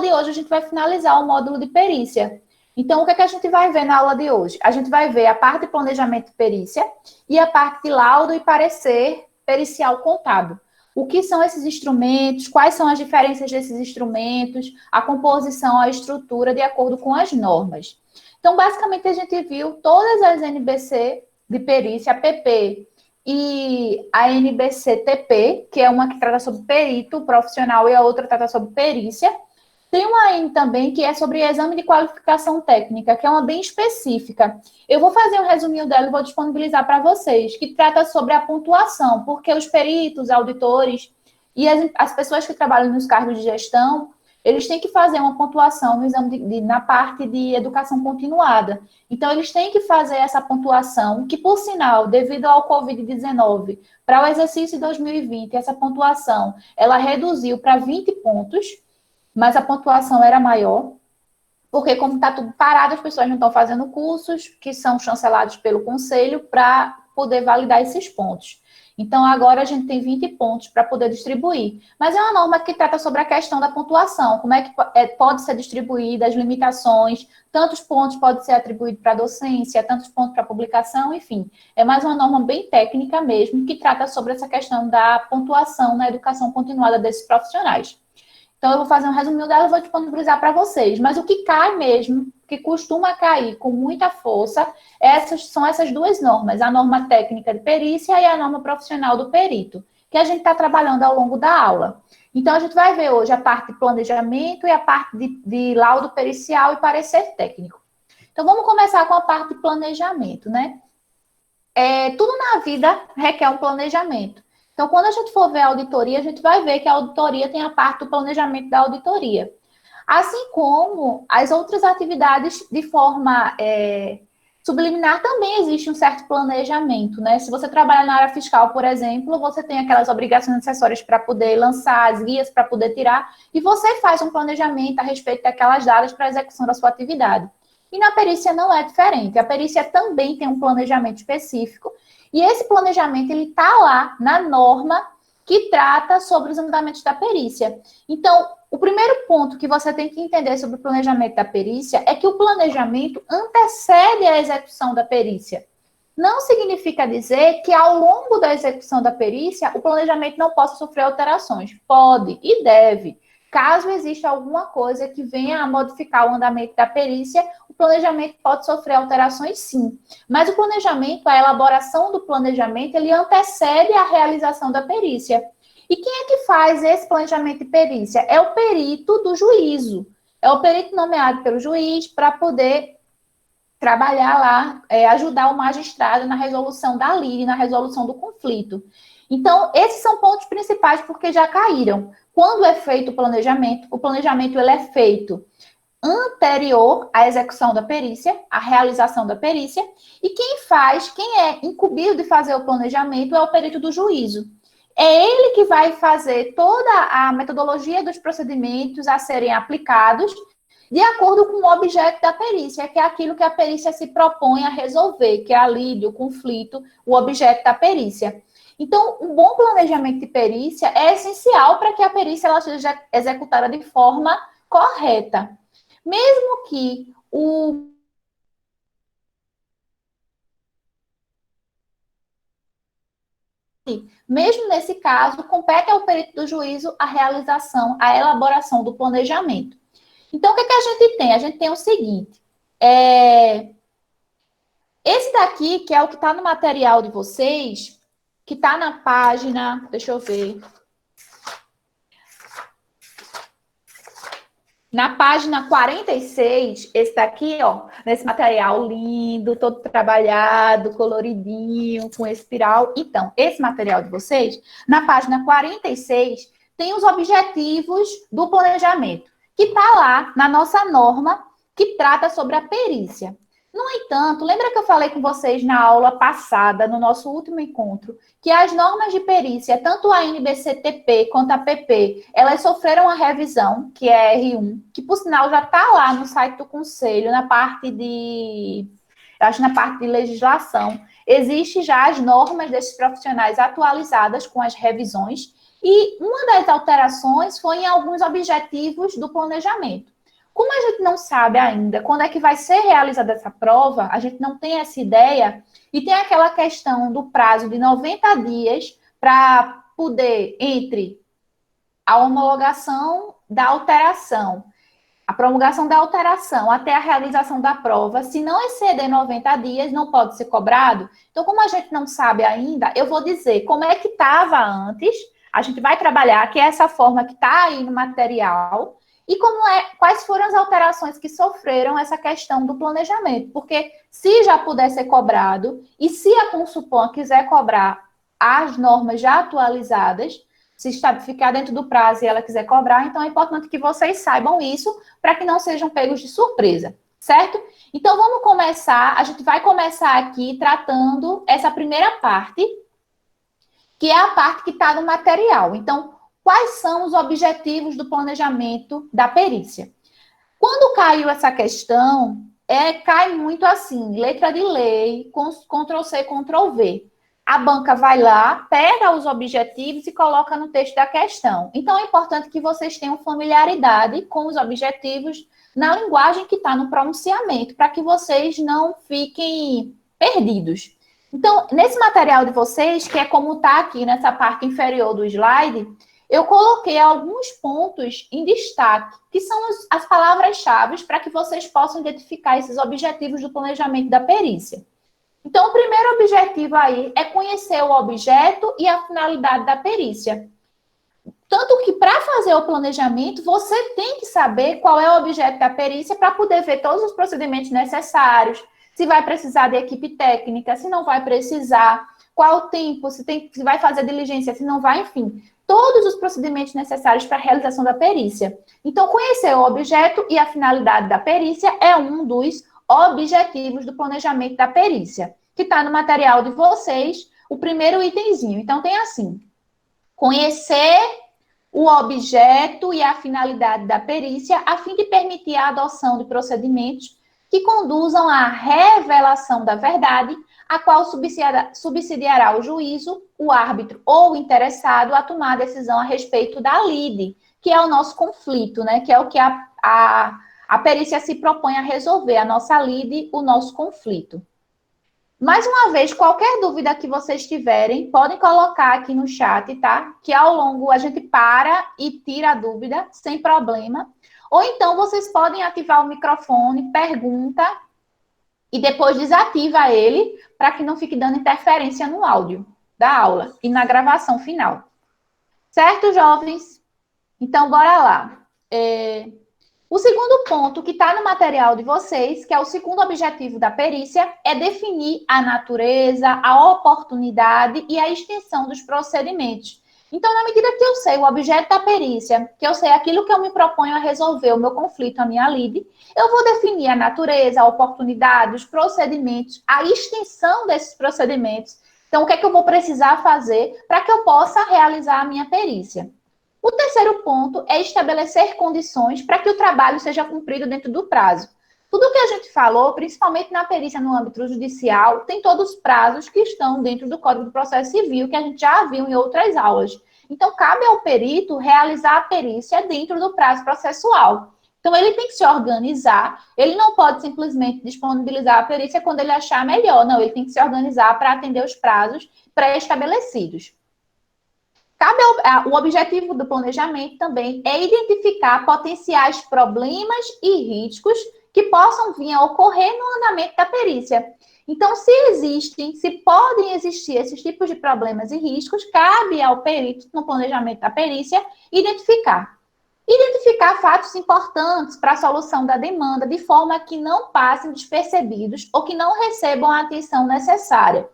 aula de hoje a gente vai finalizar o módulo de perícia. Então, o que é que a gente vai ver na aula de hoje? A gente vai ver a parte de planejamento de perícia e a parte de laudo e parecer pericial contábil. O que são esses instrumentos, quais são as diferenças desses instrumentos, a composição, a estrutura de acordo com as normas. Então, basicamente, a gente viu todas as NBC de perícia, a PP e a NBC-TP, que é uma que trata sobre perito profissional e a outra trata sobre perícia. Tem uma N também que é sobre exame de qualificação técnica, que é uma bem específica. Eu vou fazer um resuminho dela e vou disponibilizar para vocês, que trata sobre a pontuação, porque os peritos, auditores e as pessoas que trabalham nos cargos de gestão, eles têm que fazer uma pontuação no exame na parte de educação continuada. Então, eles têm que fazer essa pontuação, que, por sinal, devido ao Covid-19, para o exercício de 2020, essa pontuação, ela reduziu para 20 pontos, mas a pontuação era maior, porque como está tudo parado, as pessoas não estão fazendo cursos que são chancelados pelo conselho para poder validar esses pontos. Então, agora a gente tem 20 pontos para poder distribuir. Mas é uma norma que trata sobre a questão da pontuação, como é que pode ser distribuída, as limitações, tantos pontos podem ser atribuídos para a docência, tantos pontos para a publicação, enfim. É mais uma norma bem técnica mesmo, que trata sobre essa questão da pontuação na educação continuada desses profissionais. Então, eu vou fazer um resuminho dela e vou disponibilizar para vocês. Mas o que cai mesmo, que costuma cair com muita força, são essas duas normas. A norma técnica de perícia e a norma profissional do perito, que a gente está trabalhando ao longo da aula. Então, a gente vai ver hoje a parte de planejamento e a parte de laudo pericial e parecer técnico. Então, vamos começar com a parte de planejamento, né? Tudo na vida requer um planejamento. Então, quando a gente for ver a auditoria, a gente vai ver que a auditoria tem a parte do planejamento da auditoria. Assim como as outras atividades de forma subliminar também existe um certo planejamento, né? Se você trabalha na área fiscal, por exemplo, você tem aquelas obrigações acessórias para poder lançar, as guias para poder tirar, e você faz um planejamento a respeito daquelas dadas para a execução da sua atividade. E na perícia não é diferente. A perícia também tem um planejamento específico, e esse planejamento, ele está lá na norma que trata sobre os andamentos da perícia. Então, o primeiro ponto que você tem que entender sobre o planejamento da perícia é que o planejamento antecede a execução da perícia. Não significa dizer que ao longo da execução da perícia, o planejamento não possa sofrer alterações. Pode e deve. Caso exista alguma coisa que venha a modificar o andamento da perícia, o planejamento pode sofrer alterações, sim. Mas o planejamento, a elaboração do planejamento, ele antecede a realização da perícia. E quem é que faz esse planejamento de perícia? É o perito do juízo. É o perito nomeado pelo juiz para poder trabalhar lá, ajudar o magistrado na resolução da lide, na resolução do conflito. Então, esses são pontos principais porque já caíram. Quando é feito o planejamento ele é feito anterior à execução da perícia, à realização da perícia, e quem é incumbido de fazer o planejamento é o perito do juízo. É ele que vai fazer toda a metodologia dos procedimentos a serem aplicados de acordo com o objeto da perícia, que é aquilo que a perícia se propõe a resolver, que é a lide, o conflito, o objeto da perícia. Então, um bom planejamento de perícia é essencial para que a perícia ela seja executada de forma correta. Mesmo que mesmo nesse caso, compete ao perito do juízo a realização, a elaboração do planejamento. Então, o que a gente tem? A gente tem o seguinte, esse daqui, que é o que está no material de vocês, que está na página, deixa eu ver, na página 46, esse daqui, ó, nesse material lindo, todo trabalhado, coloridinho, com espiral. Então, esse material de vocês, na página 46, tem os objetivos do planejamento, que está lá na nossa norma, que trata sobre a perícia. No entanto, lembra que eu falei com vocês na aula passada, no nosso último encontro, que as normas de perícia, tanto a NBC-TP quanto a PP, elas sofreram uma revisão, que é a R1, que por sinal já está lá no site do Conselho, na parte de legislação. Existem já as normas desses profissionais atualizadas com as revisões, E uma das alterações foi em alguns objetivos do planejamento. Como a gente não sabe ainda quando é que vai ser realizada essa prova, a gente não tem essa ideia, e tem aquela questão do prazo de 90 dias para poder, entre a homologação da alteração, a promulgação da alteração até a realização da prova, se não exceder 90 dias, não pode ser cobrado. Então, como a gente não sabe ainda, eu vou dizer como é que estava antes, a gente vai trabalhar, que é essa forma que está aí no material, e quais foram as alterações que sofreram essa questão do planejamento. Porque se já puder ser cobrado, e se a Consulpan quiser cobrar as normas já atualizadas, se ficar dentro do prazo e ela quiser cobrar, então é importante que vocês saibam isso para que não sejam pegos de surpresa, certo? Então vamos começar, a gente vai começar aqui tratando essa primeira parte, que é a parte que está no material. Então, quais são os objetivos do planejamento da perícia? Quando caiu essa questão, cai muito assim, letra de lei, Ctrl+C, Ctrl+V. A banca vai lá, pega os objetivos e coloca no texto da questão. Então, é importante que vocês tenham familiaridade com os objetivos na linguagem que está no pronunciamento, para que vocês não fiquem perdidos. Então, nesse material de vocês, que é como está aqui nessa parte inferior do slide, eu coloquei alguns pontos em destaque, que são as palavras-chave para que vocês possam identificar esses objetivos do planejamento da perícia. Então, o primeiro objetivo aí é conhecer o objeto e a finalidade da perícia. Tanto que, para fazer o planejamento, você tem que saber qual é o objeto da perícia para poder ver todos os procedimentos necessários, se vai precisar de equipe técnica, se não vai precisar, qual o tempo, se vai fazer diligência, se não vai, enfim. Todos os procedimentos necessários para a realização da perícia. Então, conhecer o objeto e a finalidade da perícia é um dos objetivos do planejamento da perícia, que está no material de vocês, o primeiro itemzinho. Então, tem assim, conhecer o objeto e a finalidade da perícia, a fim de permitir a adoção de procedimentos que conduzam à revelação da verdade, a qual subsidiará o juízo, o árbitro ou o interessado a tomar a decisão a respeito da lide, que é o nosso conflito, né? Que é o que a perícia se propõe a resolver, a nossa lide, o nosso conflito. Mais uma vez, qualquer dúvida que vocês tiverem, podem colocar aqui no chat, tá? Que ao longo a gente para e tira a dúvida, sem problema. Ou então, vocês podem ativar o microfone, pergunta, e depois desativa ele, para que não fique dando interferência no áudio da aula e na gravação final. Certo, jovens? Então, bora lá. O segundo ponto que está no material de vocês, que é o segundo objetivo da perícia, é definir a natureza, a oportunidade e a extensão dos procedimentos. Então, na medida que eu sei o objeto da perícia, que eu sei aquilo que eu me proponho a resolver, o meu conflito, a minha lide, eu vou definir a natureza, a oportunidade, os procedimentos, a extensão desses procedimentos. Então, o que é que eu vou precisar fazer para que eu possa realizar a minha perícia? O terceiro ponto é estabelecer condições para que o trabalho seja cumprido dentro do prazo. Tudo que a gente falou, principalmente na perícia no âmbito judicial, tem todos os prazos que estão dentro do Código do Processo Civil, que a gente já viu em outras aulas. Então, cabe ao perito realizar a perícia dentro do prazo processual. Então, ele tem que se organizar, ele não pode simplesmente disponibilizar a perícia quando ele achar melhor, não, ele tem que se organizar para atender os prazos pré-estabelecidos. O objetivo do planejamento também é identificar potenciais problemas e riscos que possam vir a ocorrer no andamento da perícia. Então, se podem existir esses tipos de problemas e riscos, cabe ao perito, no planejamento da perícia, identificar fatos importantes para a solução da demanda, de forma que não passem despercebidos ou que não recebam a atenção necessária.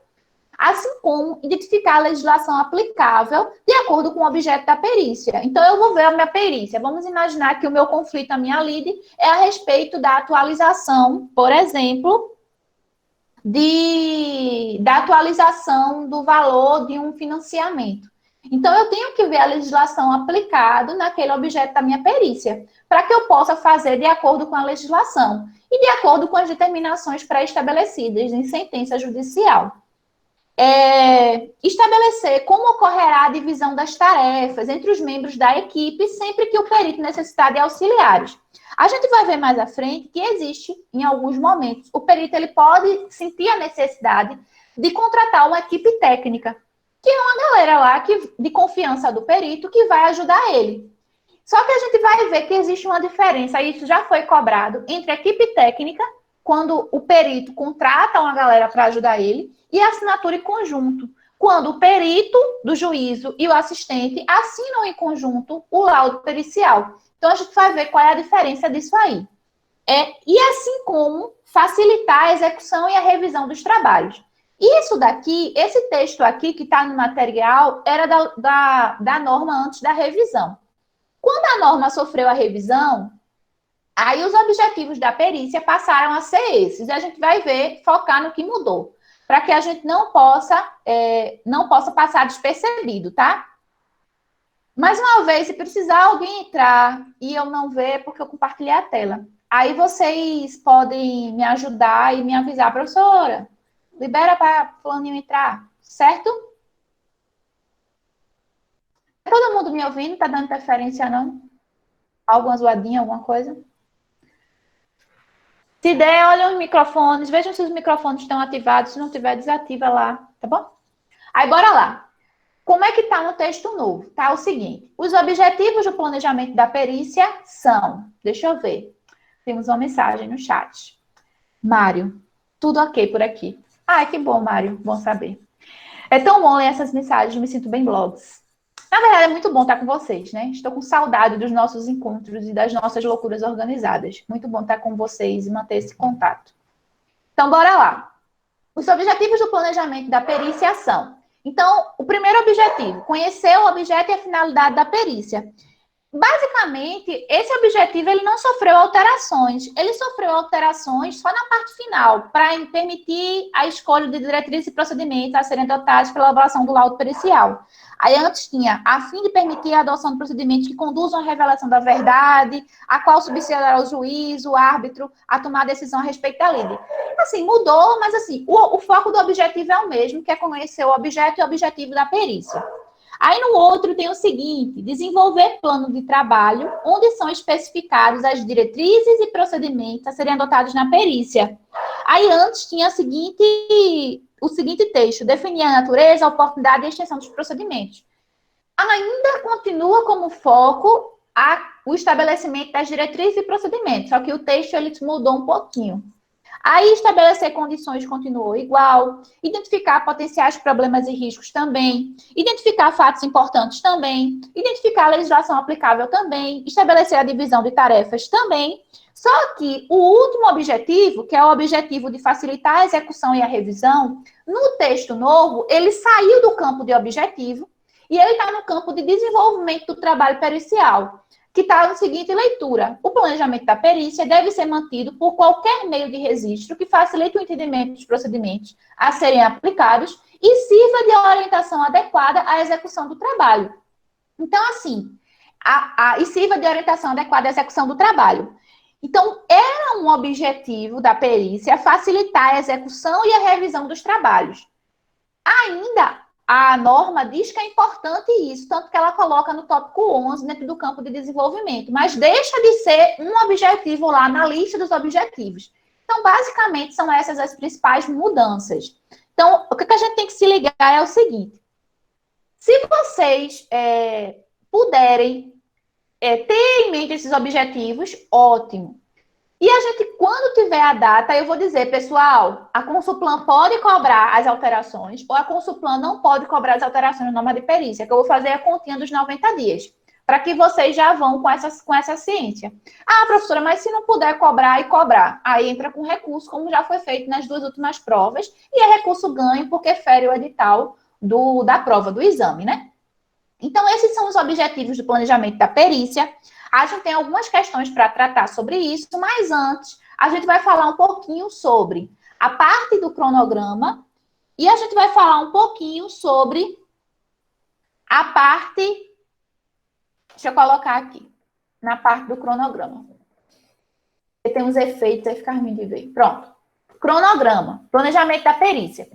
Assim como identificar a legislação aplicável de acordo com o objeto da perícia. Então, eu vou ver a minha perícia. Vamos imaginar que o meu conflito, a minha lide, é a respeito da atualização, por exemplo, da atualização do valor de um financiamento. Então, eu tenho que ver a legislação aplicada naquele objeto da minha perícia, para que eu possa fazer de acordo com a legislação e de acordo com as determinações pré-estabelecidas em sentença judicial. Estabelecer como ocorrerá a divisão das tarefas entre os membros da equipe sempre que o perito necessitar de auxiliares. A gente vai ver mais à frente que existe, em alguns momentos, o perito ele pode sentir a necessidade de contratar uma equipe técnica, que é uma galera lá de confiança do perito que vai ajudar ele. Só que a gente vai ver que existe uma diferença, e isso já foi cobrado, entre a equipe técnica, quando o perito contrata uma galera para ajudar ele, e a assinatura em conjunto, quando o perito do juízo e o assistente assinam em conjunto o laudo pericial. Então, a gente vai ver qual é a diferença disso aí. E assim como facilitar a execução e a revisão dos trabalhos. Isso daqui, esse texto aqui que está no material, era da norma antes da revisão. Quando a norma sofreu a revisão, aí os objetivos da perícia passaram a ser esses. E a gente vai ver, focar no que mudou, para que a gente não possa passar despercebido, tá? Mais uma vez, se precisar alguém entrar e eu não ver, porque eu compartilhei a tela. Aí vocês podem me ajudar e me avisar, professora, libera para fulaninho entrar, certo? Tá todo mundo me ouvindo? Tá dando interferência, não? Alguma zoadinha, alguma coisa? Se der, olha os microfones, vejam se os microfones estão ativados, se não tiver, desativa lá, tá bom? Aí, bora lá. Como é que está no texto novo? Tá o seguinte, os objetivos do planejamento da perícia são, deixa eu ver, temos uma mensagem no chat. Mário, tudo ok por aqui. Ai, que bom, Mário, bom saber. É tão bom ler essas mensagens, me sinto bem blogs. Na verdade, é muito bom estar com vocês, né? Estou com saudade dos nossos encontros e das nossas loucuras organizadas. Muito bom estar com vocês e manter esse contato. Então, bora lá. Os objetivos do planejamento da perícia são... Então, o primeiro objetivo, conhecer o objeto e a finalidade da perícia. Basicamente, esse objetivo ele não sofreu alterações. Ele sofreu alterações só na parte final, para permitir a escolha de diretrizes e procedimentos a serem adotados pela elaboração do laudo pericial. Aí antes tinha, a fim de permitir a adoção de procedimentos que conduzam à revelação da verdade, a qual subsidiará o juiz, o árbitro, a tomar a decisão a respeito da lide. Assim, mudou, mas assim, o foco do objetivo é o mesmo, que é conhecer o objeto e o objetivo da perícia. Aí no outro tem o seguinte, desenvolver plano de trabalho, onde são especificados as diretrizes e procedimentos a serem adotados na perícia. Aí antes tinha o seguinte texto, definir a natureza, a oportunidade e a extensão dos procedimentos. Ainda continua como foco o estabelecimento das diretrizes e procedimentos, só que o texto ele mudou um pouquinho. Aí, estabelecer condições continuou igual, identificar potenciais problemas e riscos também, identificar fatos importantes também, identificar a legislação aplicável também, estabelecer a divisão de tarefas também. Só que o último objetivo, que é o objetivo de facilitar a execução e a revisão, no texto novo, ele saiu do campo de objetivo e ele está no campo de desenvolvimento do trabalho pericial, que está na seguinte leitura. O planejamento da perícia deve ser mantido por qualquer meio de registro que facilite o entendimento dos procedimentos a serem aplicados e sirva de orientação adequada à execução do trabalho. Então, assim, e sirva de orientação adequada à execução do trabalho. Então, era um objetivo da perícia facilitar a execução e a revisão dos trabalhos. Ainda, a norma diz que é importante isso, tanto que ela coloca no tópico 11, dentro do campo de desenvolvimento, mas deixa de ser um objetivo lá na lista dos objetivos. Então, basicamente, são essas as principais mudanças. Então, o que a gente tem que se ligar é o seguinte, se vocês puderem ter em mente esses objetivos, ótimo. E a gente, quando tiver a data, eu vou dizer, pessoal, a Consulplan pode cobrar as alterações, ou a Consulplan não pode cobrar as alterações na norma de perícia, que eu vou fazer a continha dos 90 dias, para que vocês já vão com essa ciência. Ah, professora, mas se não puder cobrar e cobrar, aí entra com recurso, como já foi feito nas 2 últimas provas, e é recurso ganho, porque fere o edital da prova, do exame, né? Então, esses são os objetivos do planejamento da perícia. A gente tem algumas questões para tratar sobre isso, mas antes, a gente vai falar um pouquinho sobre a parte do cronograma e a gente vai falar um pouquinho sobre a parte... Deixa eu colocar aqui, na parte do cronograma. Tem uns efeitos aí, ficar ruim de ver. Pronto. Cronograma, planejamento da perícia.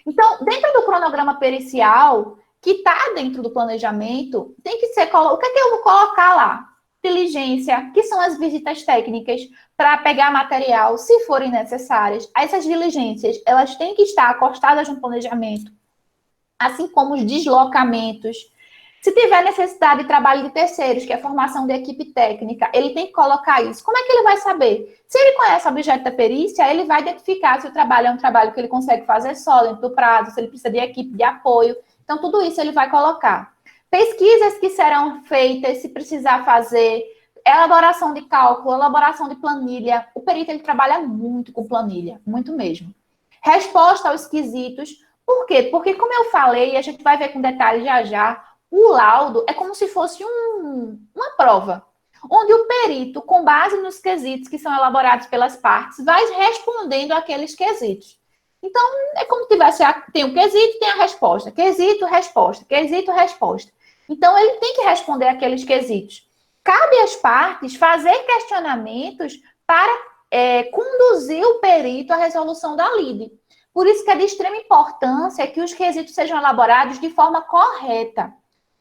Então, dentro do cronograma pericial, que está dentro do planejamento, tem que ser... O que é que eu vou colocar lá? Diligência, que são as visitas técnicas para pegar material, se forem necessárias. Essas diligências, elas têm que estar acostadas no planejamento, assim como os deslocamentos. Se tiver necessidade de trabalho de terceiros, que é formação de equipe técnica, ele tem que colocar isso. Como é que ele vai saber? Se ele conhece o objeto da perícia, ele vai identificar se o trabalho é um trabalho que ele consegue fazer só, dentro do prazo, se ele precisa de equipe de apoio. Então, tudo isso ele vai colocar. Pesquisas que serão feitas, se precisar fazer, elaboração de cálculo, elaboração de planilha. O perito, ele trabalha muito com planilha, muito mesmo. Resposta aos quesitos. Por quê? Porque, como eu falei, a gente vai ver com detalhes já já, o laudo é como se fosse uma prova, onde o perito, com base nos quesitos que são elaborados pelas partes, vai respondendo aqueles quesitos. Então, é como se tivesse, tem o quesito, tem a resposta. Quesito, resposta. Quesito, resposta. Então, ele tem que responder aqueles quesitos. Cabe às partes fazer questionamentos para conduzir o perito à resolução da lide. Por isso que é de extrema importância que os quesitos sejam elaborados de forma correta.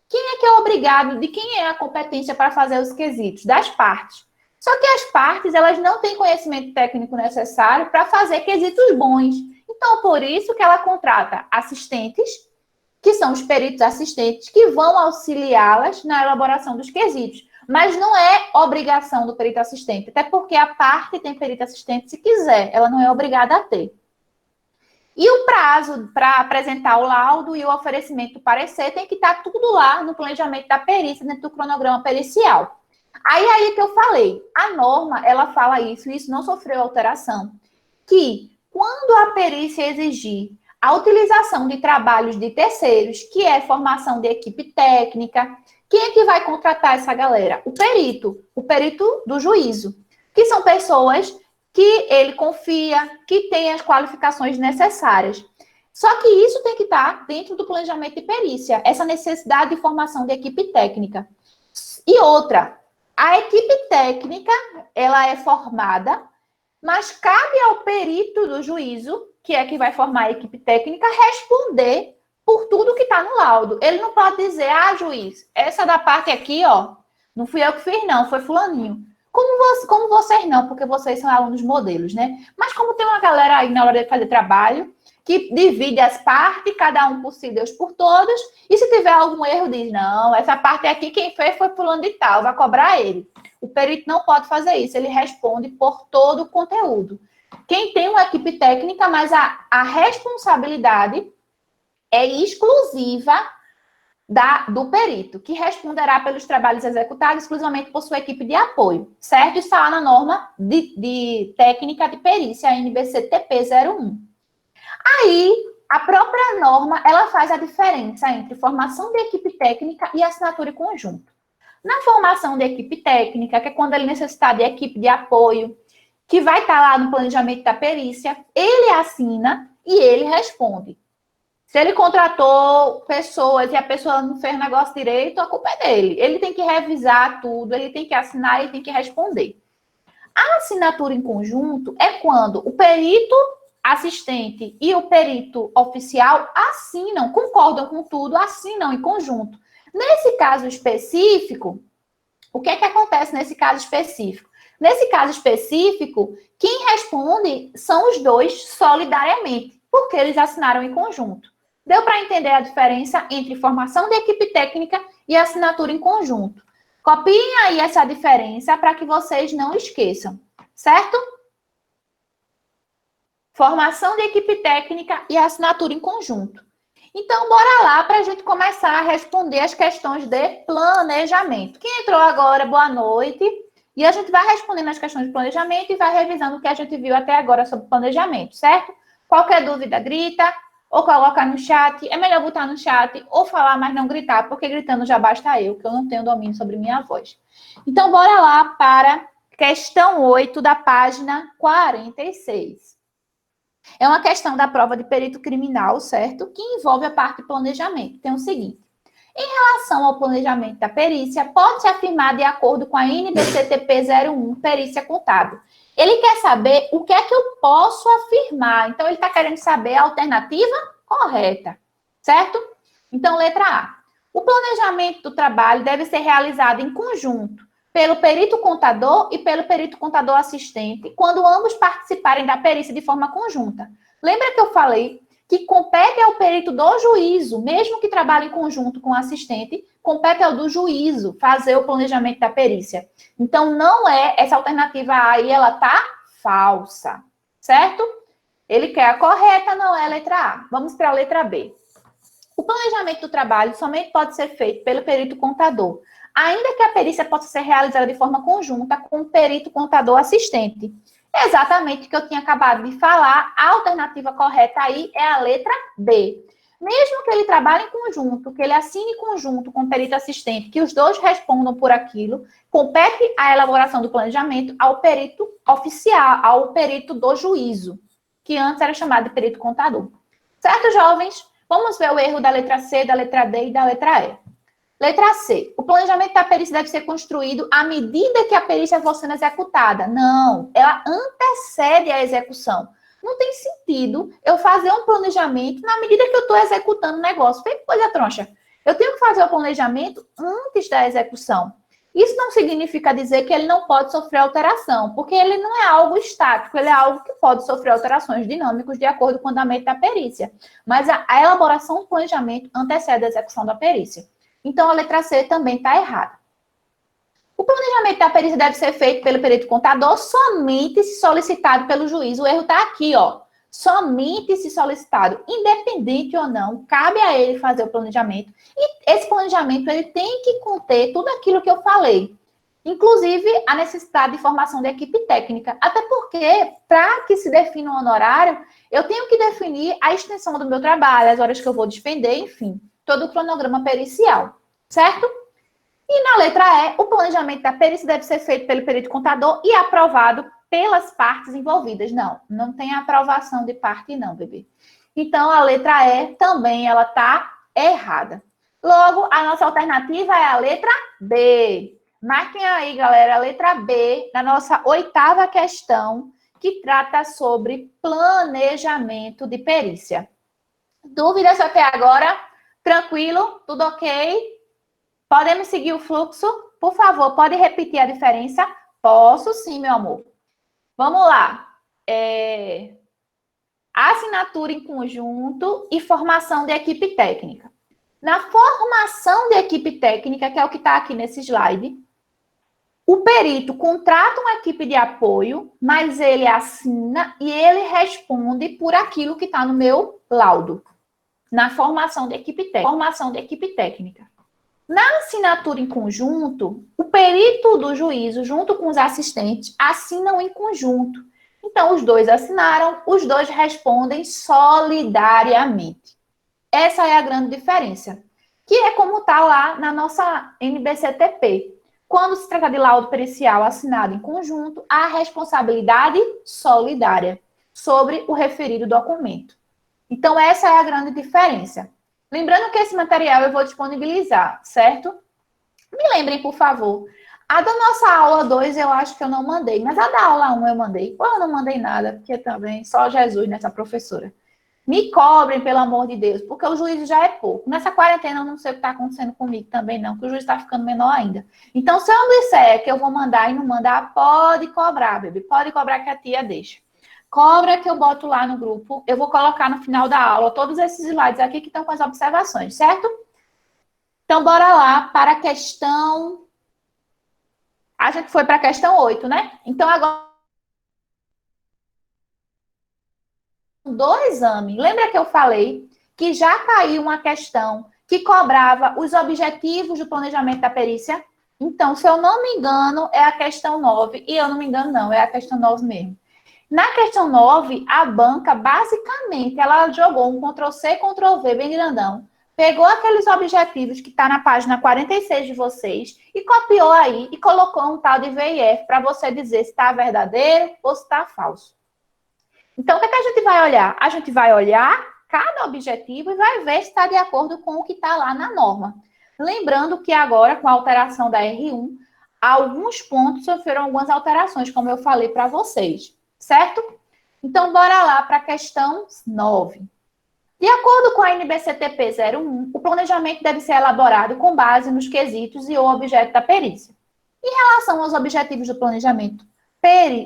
Quem é que é obrigado, de quem é a competência para fazer os quesitos? Das partes. Só que as partes, elas não têm conhecimento técnico necessário para fazer quesitos bons. Então, por isso que ela contrata assistentes, que são os peritos assistentes, que vão auxiliá-las na elaboração dos quesitos. Mas não é obrigação do perito assistente, até porque a parte tem perito assistente se quiser, ela não é obrigada a ter. E o prazo para apresentar o laudo e o oferecimento do parecer tem que estar tudo lá no planejamento da perícia, dentro do cronograma pericial. Aí que eu falei, a norma, ela fala isso, e isso não sofreu alteração, que quando a perícia exigir a utilização de trabalhos de terceiros, que é formação de equipe técnica, quem é que vai contratar essa galera? O perito do juízo, que são pessoas que ele confia, que tem as qualificações necessárias. Só que isso tem que estar dentro do planejamento de perícia, essa necessidade de formação de equipe técnica. E outra, a equipe técnica, ela é formada, mas cabe ao perito do juízo, que é que vai formar a equipe técnica, responder por tudo que está no laudo. Ele não pode dizer, juiz, essa da parte aqui, ó, não fui eu que fiz, não, foi fulaninho. Como vocês não, porque vocês são alunos modelos, né? Mas como tem uma galera aí na hora de fazer trabalho, que divide as partes, cada um por si, Deus por todos, e se tiver algum erro, diz, não, essa parte aqui quem fez foi fulano de tal, vai cobrar ele. O perito não pode fazer isso, ele responde por todo o conteúdo. Quem tem uma equipe técnica, mas a responsabilidade é exclusiva do perito, que responderá pelos trabalhos executados exclusivamente por sua equipe de apoio, certo? Isso está lá na norma de técnica de perícia, a NBC TP01. Aí, a própria norma, ela faz a diferença entre formação de equipe técnica e assinatura em conjunto. Na formação de equipe técnica, que é quando ele necessitar de equipe de apoio, que vai estar lá no planejamento da perícia, ele assina e ele responde. Se ele contratou pessoas e a pessoa não fez o negócio direito, a culpa é dele. Ele tem que revisar tudo, ele tem que assinar, ele tem que responder. A assinatura em conjunto é quando o perito assistente e o perito oficial assinam, concordam com tudo, assinam em conjunto. Nesse caso específico, o que é que acontece nesse caso específico? Nesse caso específico, quem responde são os dois solidariamente, porque eles assinaram em conjunto. Deu para entender a diferença entre formação de equipe técnica e assinatura em conjunto. Copiem aí essa diferença para que vocês não esqueçam, certo? Formação de equipe técnica e assinatura em conjunto. Então, bora lá para a gente começar a responder as questões de planejamento. Quem entrou agora, boa noite. E a gente vai respondendo as questões de planejamento e vai revisando o que a gente viu até agora sobre planejamento, certo? Qualquer dúvida, grita ou coloca no chat. É melhor botar no chat ou falar, mas não gritar, porque gritando já basta eu, que eu não tenho domínio sobre minha voz. Então, bora lá para questão 8 da página 46. É uma questão da prova de perito criminal, certo? Que envolve a parte de planejamento. Tem o seguinte. Em relação ao planejamento da perícia, pode-se afirmar de acordo com a NBCTP 01, perícia contábil. Ele quer saber o que é que eu posso afirmar. Então, ele está querendo saber a alternativa correta, certo? Então, letra A. O planejamento do trabalho deve ser realizado em conjunto pelo perito contador e pelo perito contador assistente, quando ambos participarem da perícia de forma conjunta. Lembra que eu falei que compete ao perito do juízo, mesmo que trabalhe em conjunto com o assistente, compete ao do juízo fazer o planejamento da perícia. Então, não é essa alternativa A aí, ela tá falsa, certo? Ele quer a correta, não é a letra A. Vamos para a letra B. O planejamento do trabalho somente pode ser feito pelo perito contador, ainda que a perícia possa ser realizada de forma conjunta com o perito contador assistente. Exatamente o que eu tinha acabado de falar, a alternativa correta aí é a letra B. Mesmo que ele trabalhe em conjunto, que ele assine conjunto com o perito assistente, que os dois respondam por aquilo, compete a elaboração do planejamento ao perito oficial, ao perito do juízo, que antes era chamado de perito contador. Certo, jovens? Vamos ver o erro da letra C, da letra D e da letra E. Letra C. O planejamento da perícia deve ser construído à medida que a perícia for sendo executada. Não, ela antecede a execução. Não tem sentido eu fazer um planejamento na medida que eu estou executando o negócio. Tem coisa troncha. Eu tenho que fazer o planejamento antes da execução. Isso não significa dizer que ele não pode sofrer alteração, porque ele não é algo estático, ele é algo que pode sofrer alterações dinâmicas de acordo com o andamento da perícia. Mas a elaboração do planejamento antecede a execução da perícia. Então, a letra C também está errada. O planejamento da perícia deve ser feito pelo perito contador somente se solicitado pelo juiz. O erro está aqui, ó. Somente se solicitado, independente ou não, cabe a ele fazer o planejamento. E esse planejamento, ele tem que conter tudo aquilo que eu falei. Inclusive, a necessidade de formação de equipe técnica. Até porque, para que se defina um honorário, eu tenho que definir a extensão do meu trabalho, as horas que eu vou despender, enfim, todo o cronograma pericial, certo? E na letra E, o planejamento da perícia deve ser feito pelo perito contador e aprovado pelas partes envolvidas. Não, não tem aprovação de parte não, bebê. Então, a letra E também, ela está errada. Logo, a nossa alternativa é a letra B. Marquem aí, galera, a letra B da nossa 8ª questão, que trata sobre planejamento de perícia. Dúvidas até agora? Tranquilo? Tudo ok? Podemos seguir o fluxo? Por favor, pode repetir a diferença? Posso sim, meu amor. Vamos lá. Assinatura em conjunto e formação de equipe técnica. Na formação de equipe técnica, que é o que está aqui nesse slide, o perito contrata uma equipe de apoio, mas ele assina e ele responde por aquilo que está no meu laudo. Na formação de equipe técnica. Na assinatura em conjunto, o perito do juízo, junto com os assistentes, assinam em conjunto. Então, os dois assinaram, os dois respondem solidariamente. Essa é a grande diferença, que é como está lá na nossa NBCTP. Quando se trata de laudo pericial assinado em conjunto, há responsabilidade solidária sobre o referido documento. Então, essa é a grande diferença. Lembrando que esse material eu vou disponibilizar, certo? Me lembrem, por favor. A da nossa aula 2 eu acho que eu não mandei, mas a da aula 1 eu mandei. Ou eu não mandei nada, porque também só Jesus nessa professora. Me cobrem, pelo amor de Deus, porque o juízo já é pouco. Nessa quarentena eu não sei o que está acontecendo comigo também não, que o juízo está ficando menor ainda. Então, se eu disser que eu vou mandar e não mandar, pode cobrar, bebê. Pode cobrar que a tia deixa. Cobra que eu boto lá no grupo. Eu vou colocar no final da aula todos esses slides aqui que estão com as observações, certo? Então, bora lá para a questão... A gente foi para a questão 8, né? Então, agora... do exame. Lembra que eu falei que já caiu uma questão que cobrava os objetivos do planejamento da perícia? Então, se eu não me engano, é a questão 9. E eu não me engano, não. É a questão 9 mesmo. Na questão 9, a banca, basicamente, ela jogou um Ctrl+C, Ctrl+V bem grandão. Pegou aqueles objetivos que está na página 46 de vocês e copiou aí e colocou um tal de VIF para você dizer se está verdadeiro ou se está falso. Então, o que é que a gente vai olhar? A gente vai olhar cada objetivo e vai ver se está de acordo com o que está lá na norma. Lembrando que agora, com a alteração da R1, alguns pontos sofreram algumas alterações, como eu falei para vocês. Certo? Então, bora lá para a questão 9. De acordo com a NBCTP 01, o planejamento deve ser elaborado com base nos quesitos e o objeto da perícia. Em relação aos objetivos do planejamento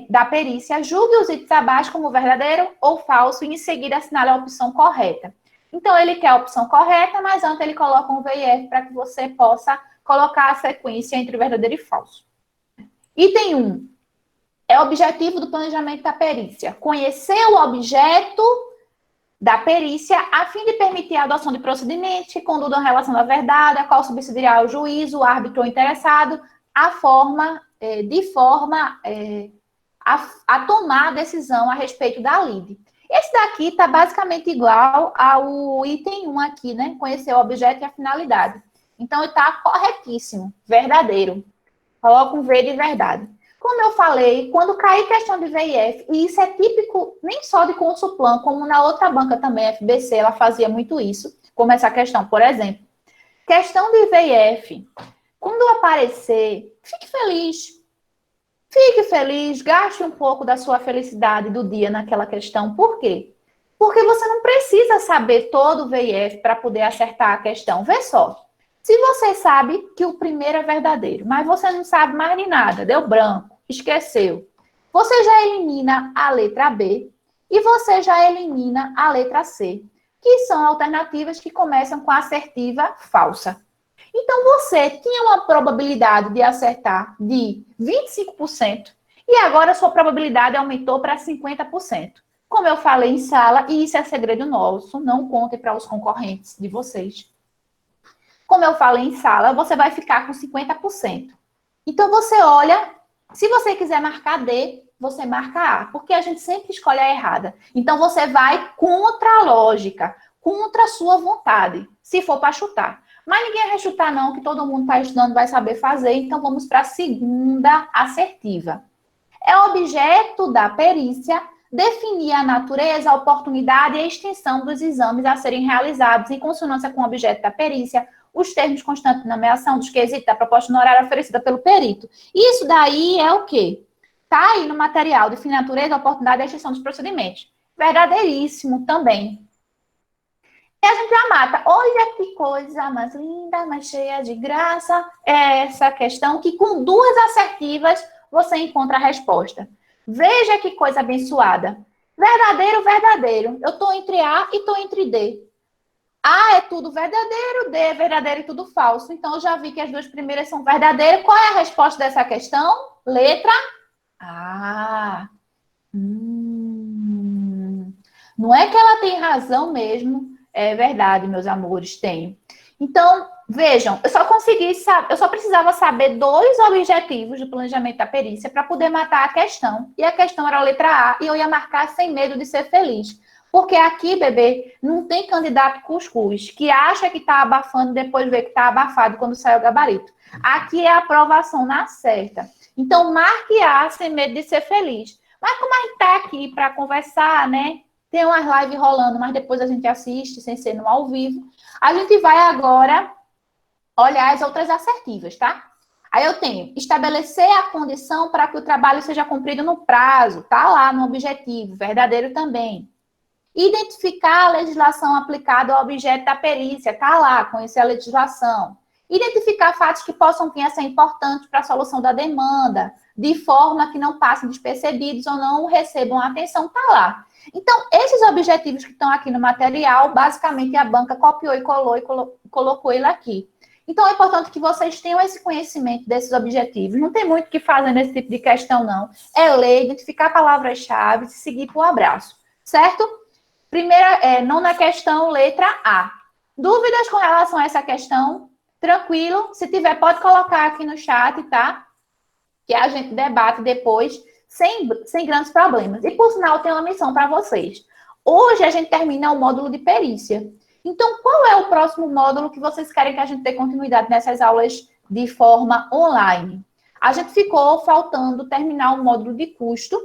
da perícia, julgue os itens abaixo como verdadeiro ou falso e em seguida assinale a opção correta. Então, ele quer a opção correta, mas antes ele coloca um VIF para que você possa colocar a sequência entre verdadeiro e falso. Item 1. É o objetivo do planejamento da perícia. Conhecer o objeto da perícia a fim de permitir a adoção de procedimentos que conduzam a relação da verdade, a qual subsidiará ao juiz, o árbitro ou interessado, a tomar a decisão a respeito da lide. Esse daqui está basicamente igual ao item 1 aqui, né? Conhecer o objeto e a finalidade. Então, está corretíssimo, verdadeiro. Coloca um V de verdade. Como eu falei, quando cair questão de VIF, e isso é típico nem só de Consulplan, como na outra banca também, FBC, ela fazia muito isso, como essa questão, por exemplo. Questão de VIF, quando aparecer, fique feliz. Fique feliz, gaste um pouco da sua felicidade do dia naquela questão. Por quê? Porque você não precisa saber todo o VIF para poder acertar a questão. Vê só. Se você sabe que o primeiro é verdadeiro, mas você não sabe mais de nada, deu branco, esqueceu, você já elimina a letra B e você já elimina a letra C, que são alternativas que começam com a assertiva falsa. Então, você tinha uma probabilidade de acertar de 25% e agora a sua probabilidade aumentou para 50%. Como eu falei em sala, e isso é segredo nosso, não contem para os concorrentes de vocês. Como eu falei em sala, você vai ficar com 50%. Então, você olha, se você quiser marcar D, você marca A, porque a gente sempre escolhe a errada. Então, você vai contra a lógica, contra a sua vontade, se for para chutar. Mas ninguém vai chutar não, que todo mundo está estudando, vai saber fazer. Então, vamos para a segunda assertiva. É objeto da perícia definir a natureza, a oportunidade e a extensão dos exames a serem realizados em consonância com o objeto da perícia, os termos constantes de nomeação dos quesitos da proposta honorária oferecida pelo perito. Isso daí é o quê? Está aí no material, definir a natureza, a oportunidade e a extensão dos procedimentos. Verdadeiríssimo também. E a gente já mata. Olha que coisa mais linda, mais cheia de graça. É essa questão que com duas assertivas você encontra a resposta. Veja que coisa abençoada. Verdadeiro, verdadeiro. Eu estou entre A e estou entre D. A é tudo verdadeiro, D é verdadeiro e tudo falso. Então, eu já vi que as duas primeiras são verdadeiras. Qual é a resposta dessa questão? Letra A. Não é que ela tem razão mesmo. É verdade, meus amores, tenho. Então, vejam, eu só precisava saber dois objetivos do planejamento da perícia para poder matar a questão. E a questão era a letra A, e eu ia marcar sem medo de ser feliz. Porque aqui, bebê, não tem candidato cuscuz, que acha que está abafando e depois vê que está abafado quando sai o gabarito. Aqui é a aprovação na certa. Então, marque A sem medo de ser feliz. Mas como a gente está aqui para conversar, né? Tem umas lives rolando, mas depois a gente assiste, sem ser no ao vivo. A gente vai agora olhar as outras assertivas, tá? Aí eu tenho estabelecer a condição para que o trabalho seja cumprido no prazo, tá lá no objetivo, verdadeiro também. Identificar a legislação aplicada ao objeto da perícia, tá lá, conhecer a legislação. Identificar fatos que possam vir a ser importantes para a solução da demanda, de forma que não passem despercebidos ou não recebam atenção, tá lá. Então, esses objetivos que estão aqui no material, basicamente a banca copiou e colou e colocou ele aqui. Então, é importante que vocês tenham esse conhecimento desses objetivos. Não tem muito o que fazer nesse tipo de questão, não. É ler, identificar palavras-chave e seguir para o abraço. Certo? Nona questão, letra A. Dúvidas com relação a essa questão? Tranquilo. Se tiver, pode colocar aqui no chat, tá? Que a gente debate depois, sem grandes problemas. E, por sinal, tem uma missão para vocês. Hoje, a gente termina o módulo de perícia. Então, qual é o próximo módulo que vocês querem que a gente dê continuidade nessas aulas de forma online? A gente ficou faltando terminar o módulo de custo.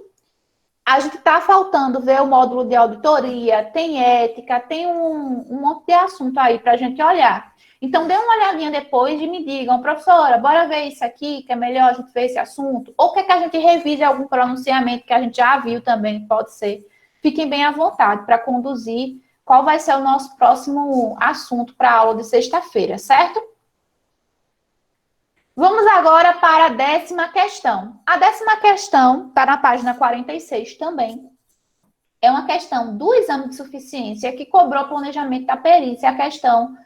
A gente está faltando ver o módulo de auditoria, tem ética, tem um monte de assunto aí para a gente olhar. Então, dê uma olhadinha depois e me digam, professora, bora ver isso aqui, que é melhor a gente ver esse assunto. Ou quer que a gente revise algum pronunciamento que a gente já viu também, pode ser. Fiquem bem à vontade para conduzir qual vai ser o nosso próximo assunto para a aula de sexta-feira, certo? Vamos agora para a 10ª questão. A 10ª questão está na página 46 também. É uma questão do exame de suficiência que cobrou o planejamento da perícia. A questão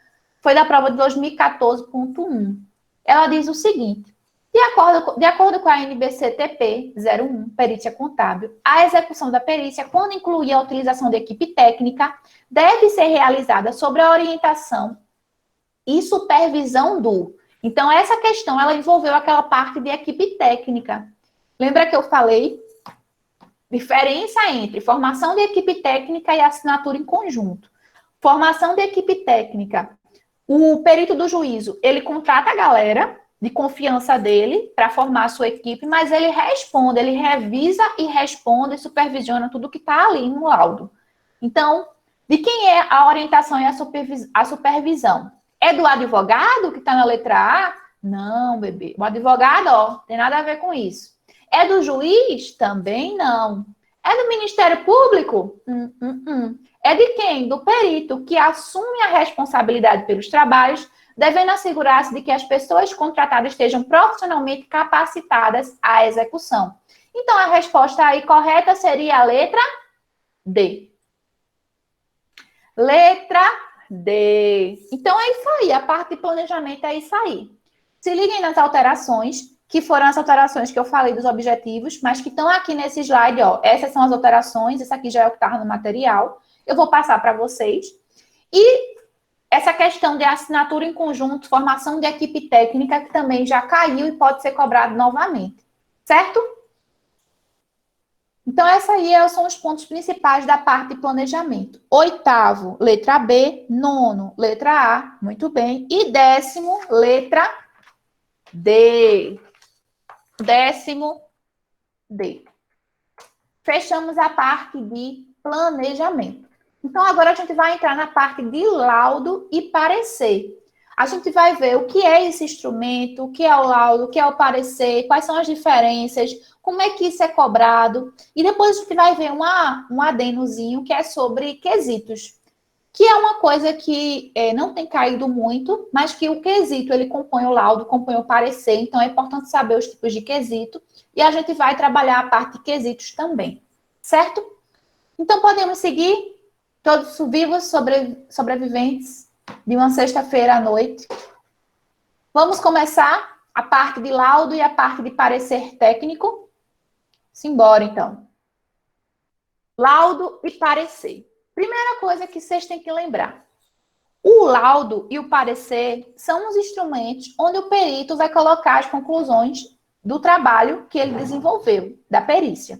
foi da prova de 2014.1. Ela diz o seguinte: de acordo com a NBC-TP 01, perícia contábil, a execução da perícia, quando incluir a utilização de equipe técnica, deve ser realizada sob a orientação e supervisão do. Então, essa questão, ela envolveu aquela parte de equipe técnica. Lembra que eu falei? Diferença entre formação de equipe técnica e assinatura em conjunto. Formação de equipe técnica. O perito do juízo, ele contrata a galera de confiança dele para formar a sua equipe, mas ele responde, ele revisa e responde e supervisiona tudo que está ali no laudo. Então, de quem é a orientação e a supervisão? É do advogado que está na letra A? Não, bebê. O advogado, ó, tem nada a ver com isso. É do juiz? Também não. É do Ministério Público? É de quem? Do perito, que assume a responsabilidade pelos trabalhos, devendo assegurar-se de que as pessoas contratadas estejam profissionalmente capacitadas à execução. Então, a resposta aí correta seria a letra D. Letra D. Então, é isso aí. A parte de planejamento é isso aí. Se liguem nas alterações, que foram as alterações que eu falei dos objetivos, mas que estão aqui nesse slide, ó. Essas são as alterações, esse aqui já é o que estava no material. Eu vou passar para vocês. E essa questão de assinatura em conjunto, formação de equipe técnica, que também já caiu e pode ser cobrado novamente. Certo? Então, esses aí são os pontos principais da parte de planejamento. 8º, letra B. 9º, letra A. Muito bem. E 10º, letra D. 10º, D. Fechamos a parte de planejamento. Então, agora a gente vai entrar na parte de laudo e parecer. A gente vai ver o que é esse instrumento, o que é o laudo, o que é o parecer, quais são as diferenças, como é que isso é cobrado. E depois a gente vai ver um adendozinho que é sobre quesitos, que é uma coisa que não tem caído muito, mas que o quesito, ele compõe o laudo, compõe o parecer, então é importante saber os tipos de quesito, e a gente vai trabalhar a parte de quesitos também, certo? Então, podemos seguir, todos vivos, sobreviventes de uma sexta-feira à noite. Vamos começar a parte de laudo e a parte de parecer técnico. Simbora, então. Laudo e parecer. Primeira coisa que vocês têm que lembrar. O laudo e o parecer são os instrumentos onde o perito vai colocar as conclusões do trabalho que ele desenvolveu, da perícia.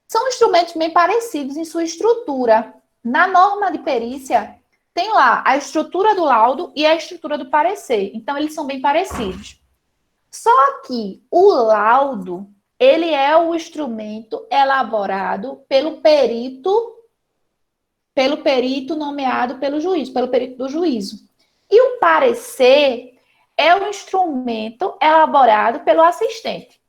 São instrumentos bem parecidos em sua estrutura. Na norma de perícia, tem lá a estrutura do laudo e a estrutura do parecer. Então, eles são bem parecidos. Só que o laudo, ele é o instrumento elaborado pelo perito nomeado pelo juiz, pelo perito do juízo. E o parecer é o instrumento elaborado pelo assistente.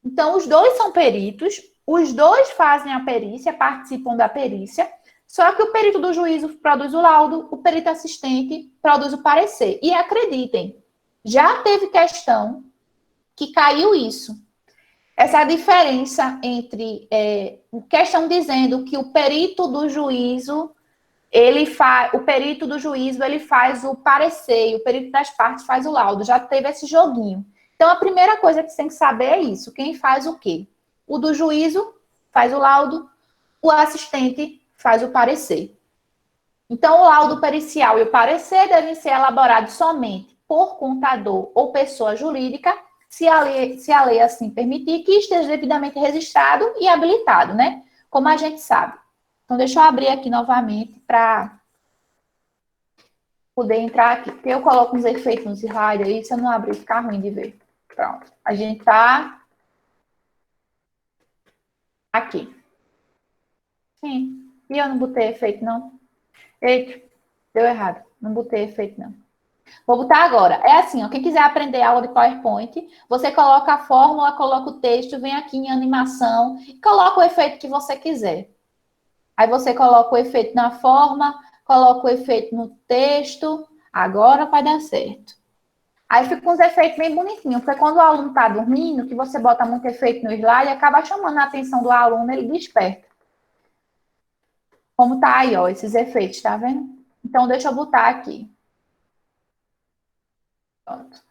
Então, os dois são peritos, os dois fazem a perícia, participam da perícia, só que o perito do juízo produz o laudo, o perito assistente produz o parecer. E acreditem, já teve questão que caiu isso. Essa diferença entre questão dizendo que o perito do juízo, ele faz o parecer e o perito das partes faz o laudo. Já teve esse joguinho. Então, a primeira coisa que você tem que saber é isso. Quem faz o quê? O do juízo faz o laudo, o assistente faz o parecer. Então, o laudo pericial e o parecer devem ser elaborados somente por contador ou pessoa jurídica, se a lei assim permitir, que esteja devidamente registrado e habilitado, né? Como a gente sabe. Então, deixa eu abrir aqui novamente para poder entrar aqui. Porque eu coloco uns efeitos no slide aí, se eu não abrir, fica ruim de ver. Pronto. A gente tá aqui. Sim. E eu não botei efeito, não? Eita, deu errado. Não botei efeito, não. Vou botar agora. É assim, ó, quem quiser aprender aula de PowerPoint, você coloca a fórmula, coloca o texto, vem aqui em animação e coloca o efeito que você quiser. Aí você coloca o efeito na forma, coloca o efeito no texto, agora vai dar certo. Aí fica uns efeitos bem bonitinhos, porque quando o aluno está dormindo, que você bota muito efeito no slide, acaba chamando a atenção do aluno, ele desperta. Como tá aí, ó, esses efeitos, tá vendo? Então, deixa eu botar aqui. Pronto.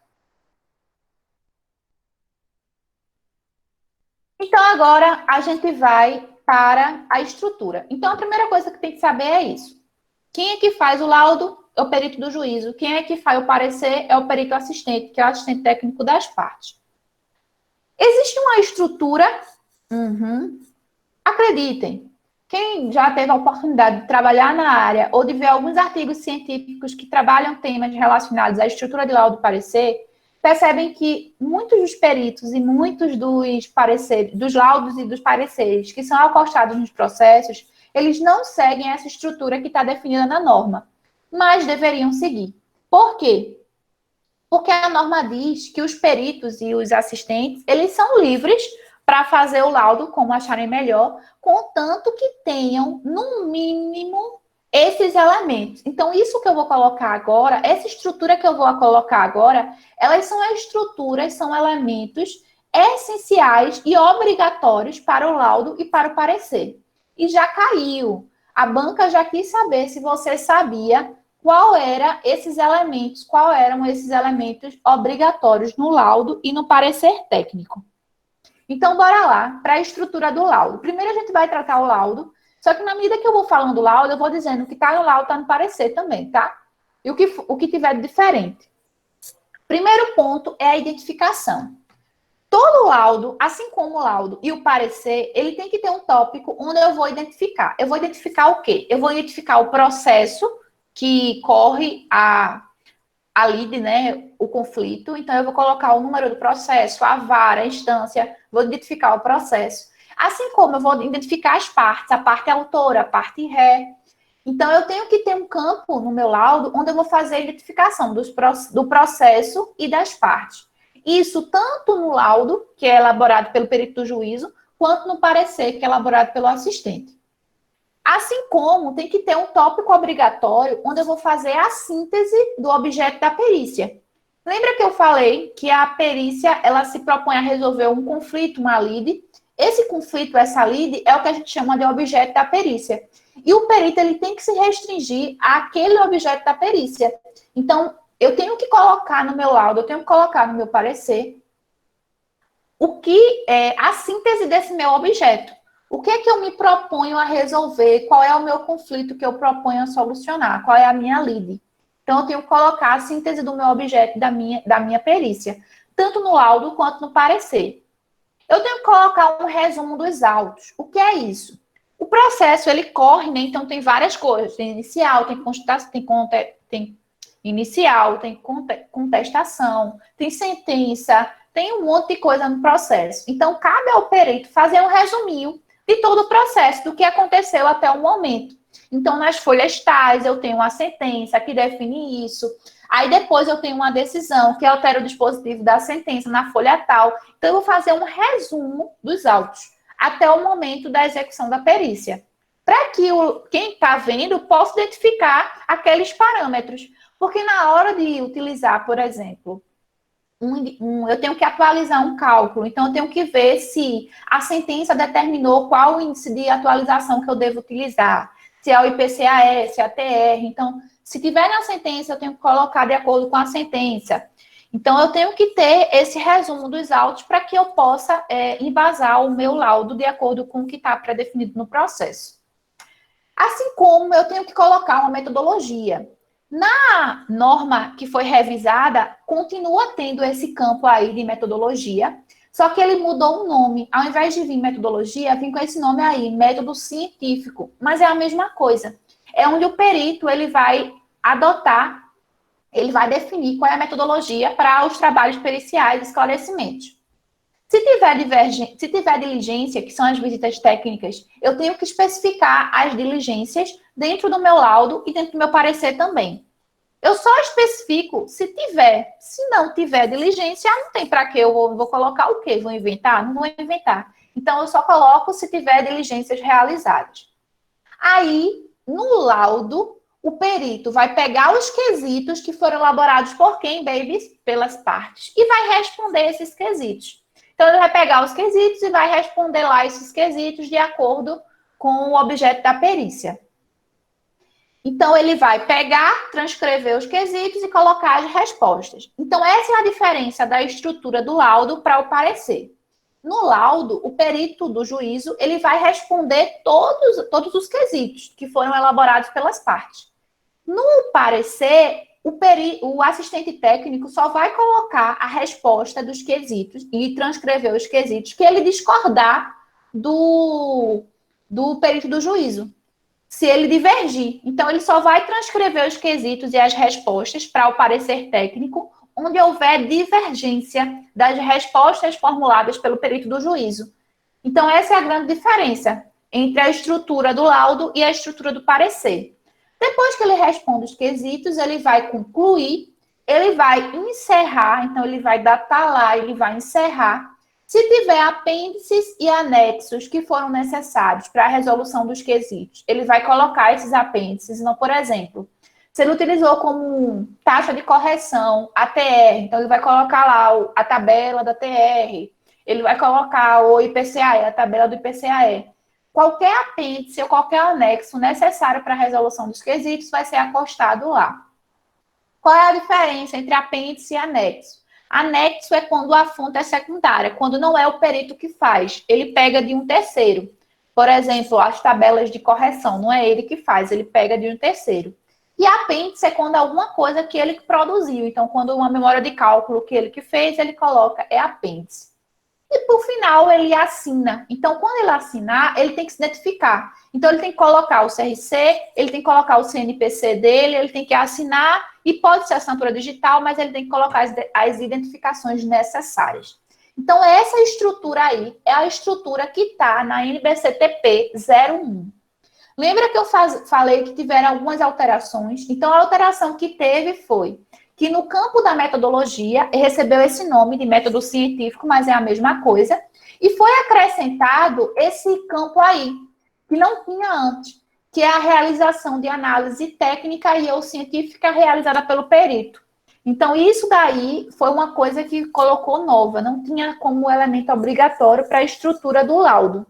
Então, agora a gente vai para a estrutura. Então, a primeira coisa que tem que saber é isso. Quem é que faz o laudo? É o perito do juízo. Quem é que faz o parecer? É o perito assistente, que é o assistente técnico das partes. Existe uma estrutura? Uhum. Acreditem, quem já teve a oportunidade de trabalhar na área ou de ver alguns artigos científicos que trabalham temas relacionados à estrutura de laudo parecer, percebem que muitos dos peritos e muitos dos pareceres, dos laudos e dos pareceres que são acostados nos processos, eles não seguem essa estrutura que está definida na norma, mas deveriam seguir. Por quê? Porque a norma diz que os peritos e os assistentes, eles são livres para fazer o laudo como acharem melhor, contanto que tenham, no mínimo, esses elementos. Então, isso que eu vou colocar agora, essa estrutura que eu vou colocar agora, elas são estruturas, são elementos essenciais e obrigatórios para o laudo e para o parecer. E já caiu. A banca já quis saber se você sabia qual eram esses elementos obrigatórios no laudo e no parecer técnico. Então, bora lá para a estrutura do laudo. Primeiro a gente vai tratar o laudo, só que na medida que eu vou falando do laudo, eu vou dizendo o que está no laudo está no parecer também, tá? E o que tiver de diferente. Primeiro ponto é a identificação. Todo laudo, assim como o laudo e o parecer, ele tem que ter um tópico onde eu vou identificar. Eu vou identificar o quê? Eu vou identificar o processo que corre a lide, né, o conflito. Então, eu vou colocar o número do processo, a vara, a instância, vou identificar o processo. Assim como eu vou identificar as partes, a parte autora, a parte ré. Então, eu tenho que ter um campo no meu laudo onde eu vou fazer a identificação do processo e das partes. Isso tanto no laudo, que é elaborado pelo perito do juízo, quanto no parecer, que é elaborado pelo assistente. Assim como tem que ter um tópico obrigatório onde eu vou fazer a síntese do objeto da perícia. Lembra que eu falei que a perícia ela se propõe a resolver um conflito, uma lide? Esse conflito, essa lide, é o que a gente chama de objeto da perícia. E o perito ele tem que se restringir àquele objeto da perícia. Então, eu tenho que colocar no meu laudo, eu tenho que colocar no meu parecer o que é a síntese desse meu objeto. O que é que eu me proponho a resolver? Qual é o meu conflito que eu proponho a solucionar? Qual é a minha lide? Então, eu tenho que colocar a síntese do meu objeto da minha perícia, tanto no laudo quanto no parecer. Eu tenho que colocar um resumo dos autos. O que é isso? O processo, ele corre, né? Então, tem várias coisas. Tem inicial, tem inicial, tem contestação, tem sentença, tem um monte de coisa no processo. Então, cabe ao perito fazer um resuminho de todo o processo, do que aconteceu até o momento. Então, nas folhas tais, eu tenho uma sentença que define isso. Aí, depois, eu tenho uma decisão que altera o dispositivo da sentença na folha tal. Então, eu vou fazer um resumo dos autos até o momento da execução da perícia. Para que quem está vendo possa identificar aqueles parâmetros. Porque na hora de utilizar, por exemplo, eu tenho que atualizar um cálculo, então eu tenho que ver se a sentença determinou qual o índice de atualização que eu devo utilizar, se é o IPCA, se é a TR. Então, se tiver na sentença, eu tenho que colocar de acordo com a sentença. Então, eu tenho que ter esse resumo dos autos para que eu possa embasar o meu laudo de acordo com o que está pré-definido no processo. Assim como eu tenho que colocar uma metodologia. Na norma que foi revisada, continua tendo esse campo aí de metodologia, só que ele mudou o nome. Ao invés de vir metodologia, vem com esse nome aí, método científico. Mas é a mesma coisa. É onde o perito ele vai adotar, ele vai definir qual é a metodologia para os trabalhos periciais e esclarecimentos. Se tiver diligência, que são as visitas técnicas, eu tenho que especificar as diligências dentro do meu laudo e dentro do meu parecer também. Eu só especifico se tiver. Se não tiver diligência, não tem para que eu vou colocar o quê? Vou inventar? Não vou inventar. Então, eu só coloco se tiver diligências realizadas. Aí, no laudo, o perito vai pegar os quesitos que foram elaborados por quem, babies? Pelas partes. E vai responder esses quesitos. Então, ele vai pegar os quesitos e vai responder lá esses quesitos de acordo com o objeto da perícia. Então, ele vai pegar, transcrever os quesitos e colocar as respostas. Então, essa é a diferença da estrutura do laudo para o parecer. No laudo, o perito do juízo, ele vai responder todos os quesitos que foram elaborados pelas partes. No parecer, o assistente técnico só vai colocar a resposta dos quesitos e transcrever os quesitos que ele discordar do perito do juízo. Se ele divergir. Então, ele só vai transcrever os quesitos e as respostas para o parecer técnico, onde houver divergência das respostas formuladas pelo perito do juízo. Então, essa é a grande diferença entre a estrutura do laudo e a estrutura do parecer. Depois que ele responde os quesitos, ele vai concluir, ele vai encerrar, então ele vai datar lá, ele vai encerrar. Se tiver apêndices e anexos que foram necessários para a resolução dos quesitos, ele vai colocar esses apêndices. Então, por exemplo, se ele utilizou como taxa de correção a TR, então ele vai colocar lá a tabela da TR, ele vai colocar o IPCAE, a tabela do IPCAE. Qualquer apêndice ou qualquer anexo necessário para a resolução dos quesitos vai ser acostado lá. Qual é a diferença entre apêndice e anexo? Anexo é quando a fonte é secundária, quando não é o perito que faz, ele pega de um terceiro. Por exemplo, as tabelas de correção, não é ele que faz, ele pega de um terceiro. E apêndice é quando alguma coisa que ele produziu. Então, quando uma memória de cálculo que ele que fez, ele coloca, é apêndice. E, por final, ele assina. Então, quando ele assinar, ele tem que se identificar. Então, ele tem que colocar o CRC, ele tem que colocar o CNPC dele, ele tem que assinar, e pode ser assinatura digital, mas ele tem que colocar as identificações necessárias. Então, essa estrutura aí é a estrutura que está na NBCTP 01. Lembra que eu falei que tiveram algumas alterações? Então, a alteração que teve foi que no campo da metodologia recebeu esse nome de método científico, mas é a mesma coisa, e foi acrescentado esse campo aí, que não tinha antes, que é a realização de análise técnica e ou científica realizada pelo perito. Então, isso daí foi uma coisa que colocou nova, não tinha como elemento obrigatório para a estrutura do laudo.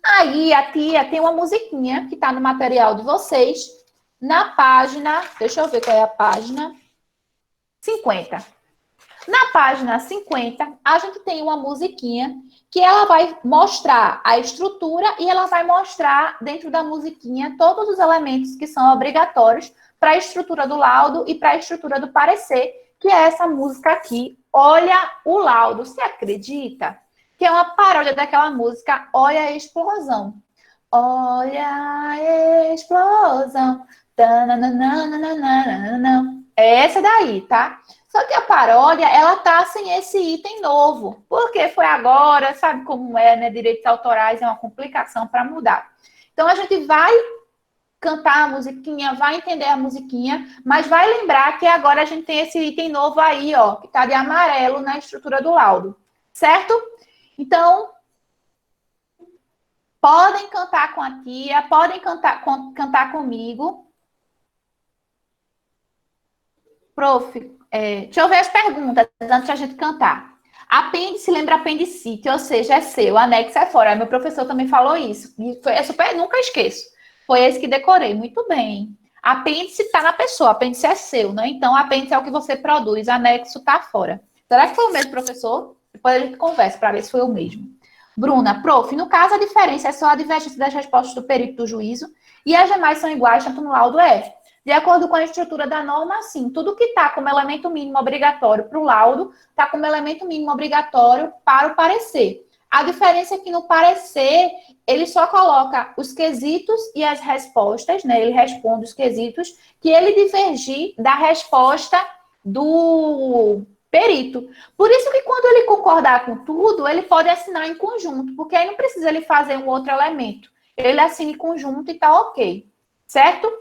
Aí, a tia tem uma musiquinha que está no material de vocês, na página, deixa eu ver qual é a página, 50. Na página 50, a gente tem uma musiquinha que ela vai mostrar a estrutura e ela vai mostrar dentro da musiquinha todos os elementos que são obrigatórios para a estrutura do laudo e para a estrutura do parecer, que é essa música aqui, Olha o Laudo. Você acredita? Que é uma paródia daquela música Olha a Explosão. Olha a explosão. É essa daí, tá? Só que a paródia, ela tá sem esse item novo. Porque foi agora, sabe como é, né? Direitos autorais é uma complicação para mudar. Então, a gente vai cantar a musiquinha, vai entender a musiquinha, mas vai lembrar que agora a gente tem esse item novo aí, ó, que tá de amarelo na estrutura do laudo. Certo? Então, podem cantar com a tia, podem cantar comigo. Prof, deixa eu ver as perguntas antes de a gente cantar. Apêndice lembra apendicite, ou seja, é seu, anexo é fora. Meu professor também falou isso. E foi, nunca esqueço. Foi esse que decorei. Muito bem. Apêndice está na pessoa, apêndice é seu, né? Então, apêndice é o que você produz, anexo está fora. Será que foi o mesmo, professor? Depois a gente conversa para ver se foi o mesmo. Bruna, prof, no caso a diferença é só a divergência das respostas do perito do juízo e as demais são iguais, tanto no laudo é. De acordo com a estrutura da norma, sim, tudo que está como elemento mínimo obrigatório para o laudo, está como elemento mínimo obrigatório para o parecer. A diferença é que no parecer, ele só coloca os quesitos e as respostas, né? Ele responde os quesitos, que ele divergir da resposta do perito. Por isso que quando ele concordar com tudo, ele pode assinar em conjunto, porque aí não precisa ele fazer um outro elemento. Ele assina em conjunto e tá ok. Certo?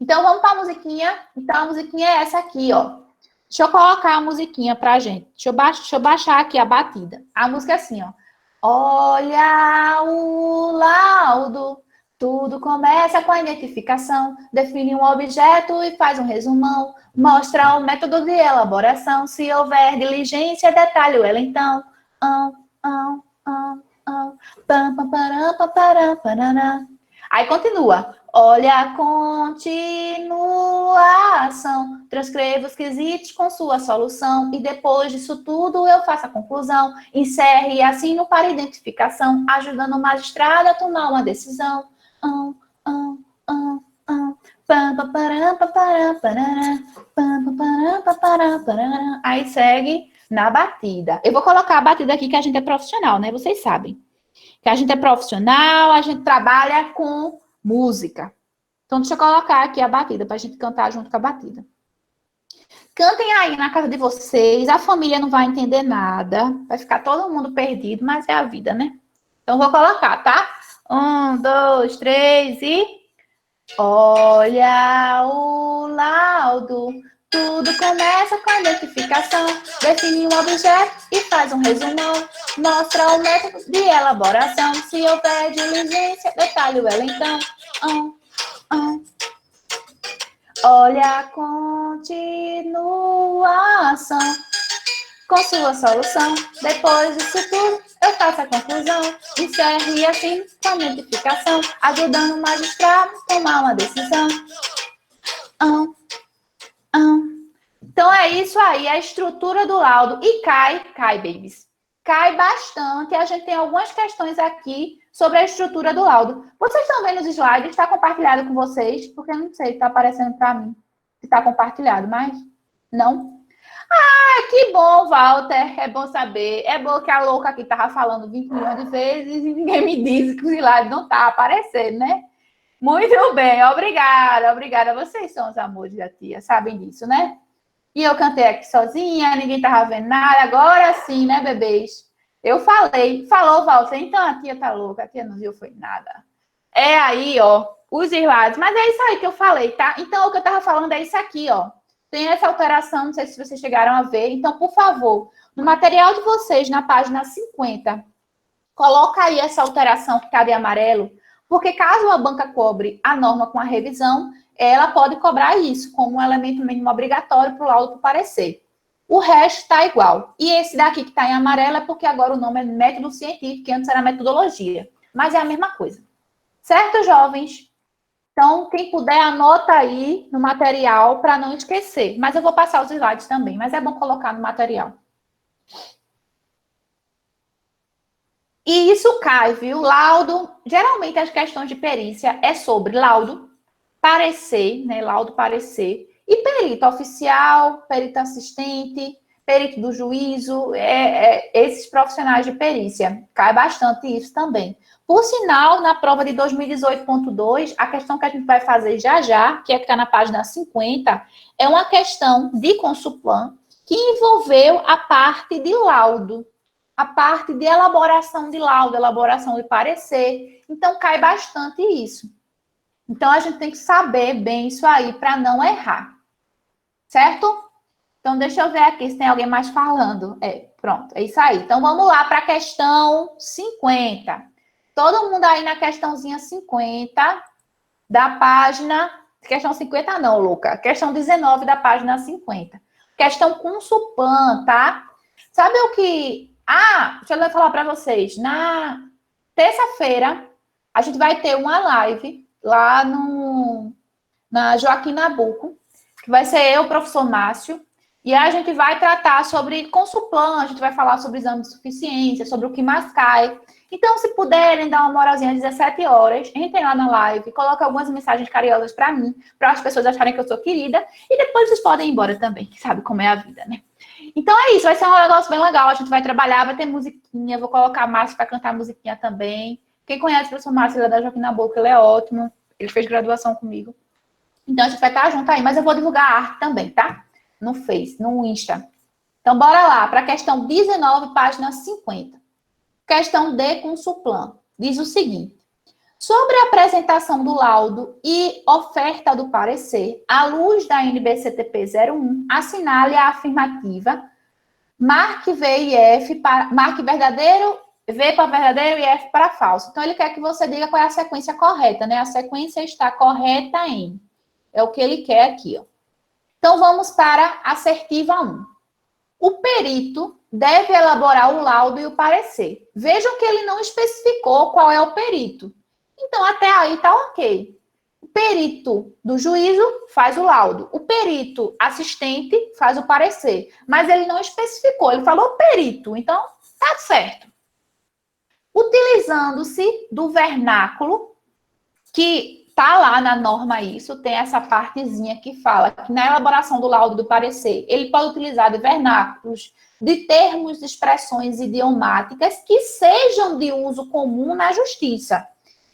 Então, vamos para a musiquinha. Então, a musiquinha é essa aqui, ó. Deixa eu colocar a musiquinha pra gente. Deixa eu baixar aqui a batida. A música é assim, ó. Olha o laudo, Tudo começa com a identificação, define um objeto e faz um resumão, mostra o método de elaboração, se houver diligência, detalhe ela então. Ão, pam, pam, param, pam, param, parará. Aí continua. Olha a continuação, transcreva os quesitos com sua solução e depois disso tudo eu faço a conclusão. Encerre e assino para identificação, ajudando o magistrado a tomar uma decisão. Aí segue na batida. Eu vou colocar a batida aqui que a gente é profissional, né? Vocês sabem. Que a gente é profissional, a gente trabalha com música. Então, deixa eu colocar aqui a batida para a gente cantar junto com a batida. Cantem aí na casa de vocês, a família não vai entender nada, vai ficar todo mundo perdido, mas é a vida, né? Então, vou colocar, tá? 1, 2, 3 e... Olha o laudo, tudo começa com a identificação, define um objeto e faz um resumão, mostra o método de elaboração, se houver diligência, detalhe ela então. Olha a continuação com sua solução, depois disso tudo eu faço a conclusão, encerre assim com a identificação, ajudando o magistrado a tomar uma decisão. Então é isso aí, a estrutura do laudo. E cai, babies. Cai bastante. A gente tem algumas questões aqui sobre a estrutura do laudo. Vocês estão vendo os slides? Está compartilhado com vocês? Porque eu não sei, está aparecendo para mim se está compartilhado, mas não. Que bom, Walter. É bom saber. É bom que a louca aqui estava falando 20 milhões de vezes e ninguém me disse que o slide não está aparecendo, né? Muito bem, obrigada, obrigada. Vocês são os amores da tia, sabem disso, né? E eu cantei aqui sozinha, ninguém tava vendo nada. Agora sim, né, bebês? Eu falei. Falou, Walter. Então a tia tá louca. A tia não viu, foi nada. É aí, ó, os slides. Mas é isso aí que eu falei, tá? Então, o que eu tava falando é isso aqui, ó. Tem essa alteração, não sei se vocês chegaram a ver. Então, por favor, no material de vocês, na página 50, coloca aí essa alteração que tá de amarelo, porque caso a banca cobre a norma com a revisão, ela pode cobrar isso como um elemento mínimo obrigatório para o laudo para parecer. O resto está igual. E esse daqui que está em amarelo é porque agora o nome é método científico, que antes era metodologia. Mas é a mesma coisa. Certo, jovens? Então, quem puder, anota aí no material para não esquecer. Mas eu vou passar os slides também, mas é bom colocar no material. E isso cai, viu? Laudo, geralmente as questões de perícia é sobre laudo, parecer, né? Laudo, parecer, e perito oficial, perito assistente, perito do juízo, esses profissionais de perícia. Cai bastante isso também. Por sinal, na prova de 2018.2, a questão que a gente vai fazer já já, que é que está na página 50, é uma questão de Consuplan que envolveu a parte de laudo, a parte de elaboração de laudo, elaboração de parecer. Então, cai bastante isso. Então, a gente tem que saber bem isso aí para não errar. Certo? Então, deixa eu ver aqui se tem alguém mais falando. Pronto, é isso aí. Então, vamos lá para a questão 50. Todo mundo aí na questãozinha 50 da página... Questão 50 não, Luca. Questão 19 da página 50. Questão Consuplan, tá? Sabe o que... deixa eu falar para vocês. Na terça-feira, a gente vai ter uma live lá na Joaquim Nabuco, que vai ser eu, o professor Márcio, e a gente vai tratar sobre Consuplan, a gente vai falar sobre exame de suficiência, sobre o que mais cai. Então, se puderem dar uma moralzinha às 17 horas, entrem lá na live, coloquem algumas mensagens carinhosas para mim, para as pessoas acharem que eu sou querida, e depois vocês podem ir embora também, que sabe como é a vida, né? Então é isso, vai ser um negócio bem legal, a gente vai trabalhar, vai ter musiquinha, vou colocar Márcio para cantar musiquinha também. Quem conhece o professor Márcio, ele é da Joaquim Nabuco, ele é ótimo, ele fez graduação comigo. Então, a gente vai estar junto aí, mas eu vou divulgar a arte também, tá? No Face, no Insta. Então, bora lá, para a questão 19, página 50. Questão D com Consuplan. Diz o seguinte. Sobre a apresentação do laudo e oferta do parecer, à luz da NBCTP 01, assinale a afirmativa, marque V e F, marque verdadeiro, V para verdadeiro e F para falso. Então, ele quer que você diga qual é a sequência correta, né? A sequência está correta em. É o que ele quer aqui, ó. Então, vamos para a assertiva 1. O perito deve elaborar o laudo e o parecer. Vejam que ele não especificou qual é o perito. Então, até aí tá ok. O perito do juízo faz o laudo. O perito assistente faz o parecer. Mas ele não especificou, ele falou perito. Então, tá certo. Utilizando-se do vernáculo, que tá lá na norma isso, tem essa partezinha que fala que na elaboração do laudo do parecer, ele pode utilizar de vernáculos, de termos, de expressões idiomáticas que sejam de uso comum na justiça.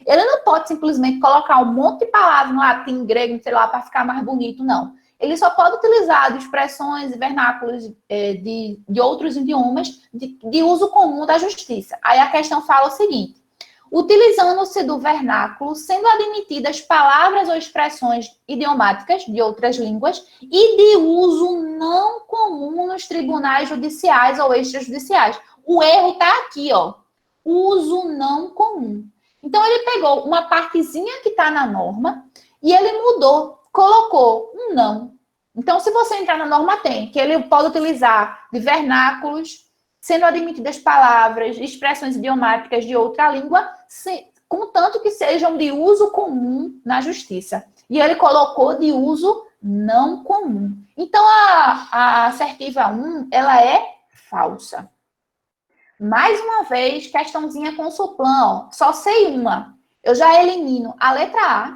Ele não pode simplesmente colocar um monte de palavras no latim, grego, sei lá, para ficar mais bonito, não. Ele só pode utilizar de expressões e vernáculos de outros idiomas de uso comum da justiça. Aí a questão fala o seguinte: utilizando-se do vernáculo, sendo admitidas palavras ou expressões idiomáticas de outras línguas e de uso não comum nos tribunais judiciais ou extrajudiciais. O erro está aqui, ó. Uso não comum. Então, ele pegou uma partezinha que está na norma e ele mudou, colocou um não. Então, se você entrar na norma, tem que ele pode utilizar de vernáculos, sendo admitidas palavras, expressões idiomáticas de outra língua, contanto que sejam de uso comum na justiça. E ele colocou de uso não comum. Então, a assertiva 1, ela é falsa. Mais uma vez, questãozinha com suplan, ó. Só sei uma. Eu já elimino a letra A,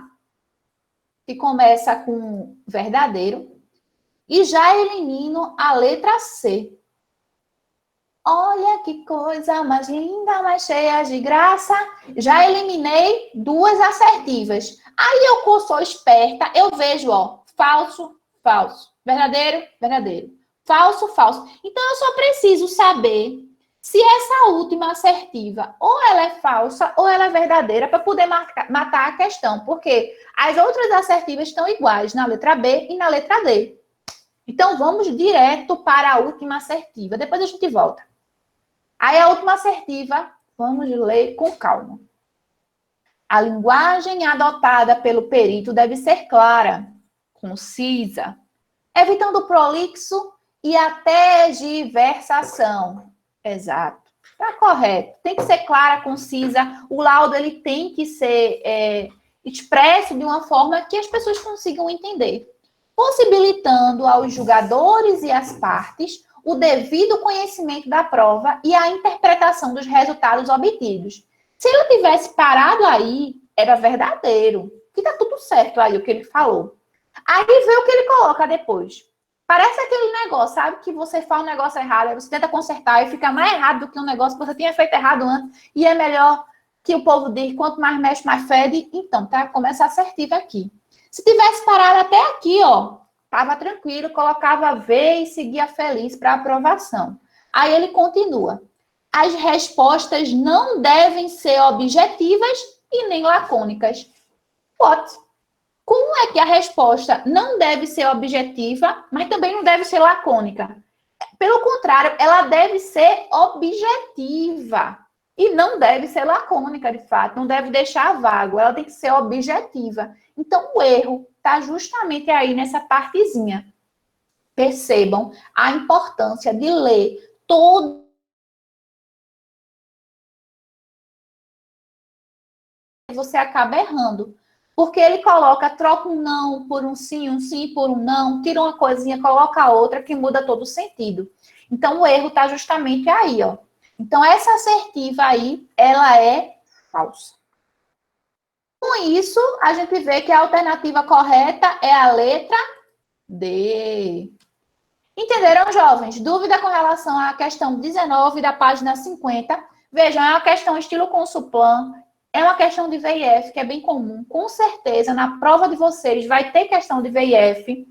que começa com verdadeiro, e já elimino a letra C. Olha que coisa mais linda, mais cheia de graça. Já eliminei duas assertivas. Aí eu sou esperta, eu vejo, ó, falso, falso. Verdadeiro, verdadeiro. Falso, falso. Então, eu só preciso saber se essa última assertiva ou ela é falsa ou ela é verdadeira para poder matar a questão. Porque as outras assertivas estão iguais na letra B e na letra D. Então, vamos direto para a última assertiva. Depois a gente volta. Aí a última assertiva, vamos ler com calma. A linguagem adotada pelo perito deve ser clara, concisa, evitando o prolixo e a tergiversação. Exato. Está correto. Tem que ser clara, concisa. O laudo ele tem que ser expresso de uma forma que as pessoas consigam entender, possibilitando aos julgadores e às partes o devido conhecimento da prova e a interpretação dos resultados obtidos. Se ele tivesse parado aí, era verdadeiro. Que tá tudo certo aí o que ele falou. Aí vê o que ele coloca depois. Parece aquele negócio, sabe? Que você faz um negócio errado, aí você tenta consertar e fica mais errado do que um negócio que você tinha feito errado antes. E é melhor que o povo diz, quanto mais mexe, mais fede. Então, tá? Começa assertiva aqui. Se tivesse parado até aqui, ó, estava tranquilo, colocava V e seguia feliz para aprovação. Aí ele continua. As respostas não devem ser objetivas e nem lacônicas. What? Como é que a resposta não deve ser objetiva, mas também não deve ser lacônica? Pelo contrário, ela deve ser objetiva e não deve ser lacônica, de fato. Não deve deixar vago, ela tem que ser objetiva. Então, o erro está justamente aí nessa partezinha. Percebam a importância de ler todo. Você acaba errando. Porque ele troca um não por um sim por um não, tira uma coisinha, coloca a outra, que muda todo o sentido. Então, o erro está justamente aí, ó. Então, essa assertiva aí, ela é falsa. Com isso, a gente vê que a alternativa correta é a letra D. Entenderam, jovens? Dúvida com relação à questão 19 da página 50? Vejam, é uma questão estilo Consuplan, é uma questão de VIF, que é bem comum. Com certeza, na prova de vocês vai ter questão de VIF.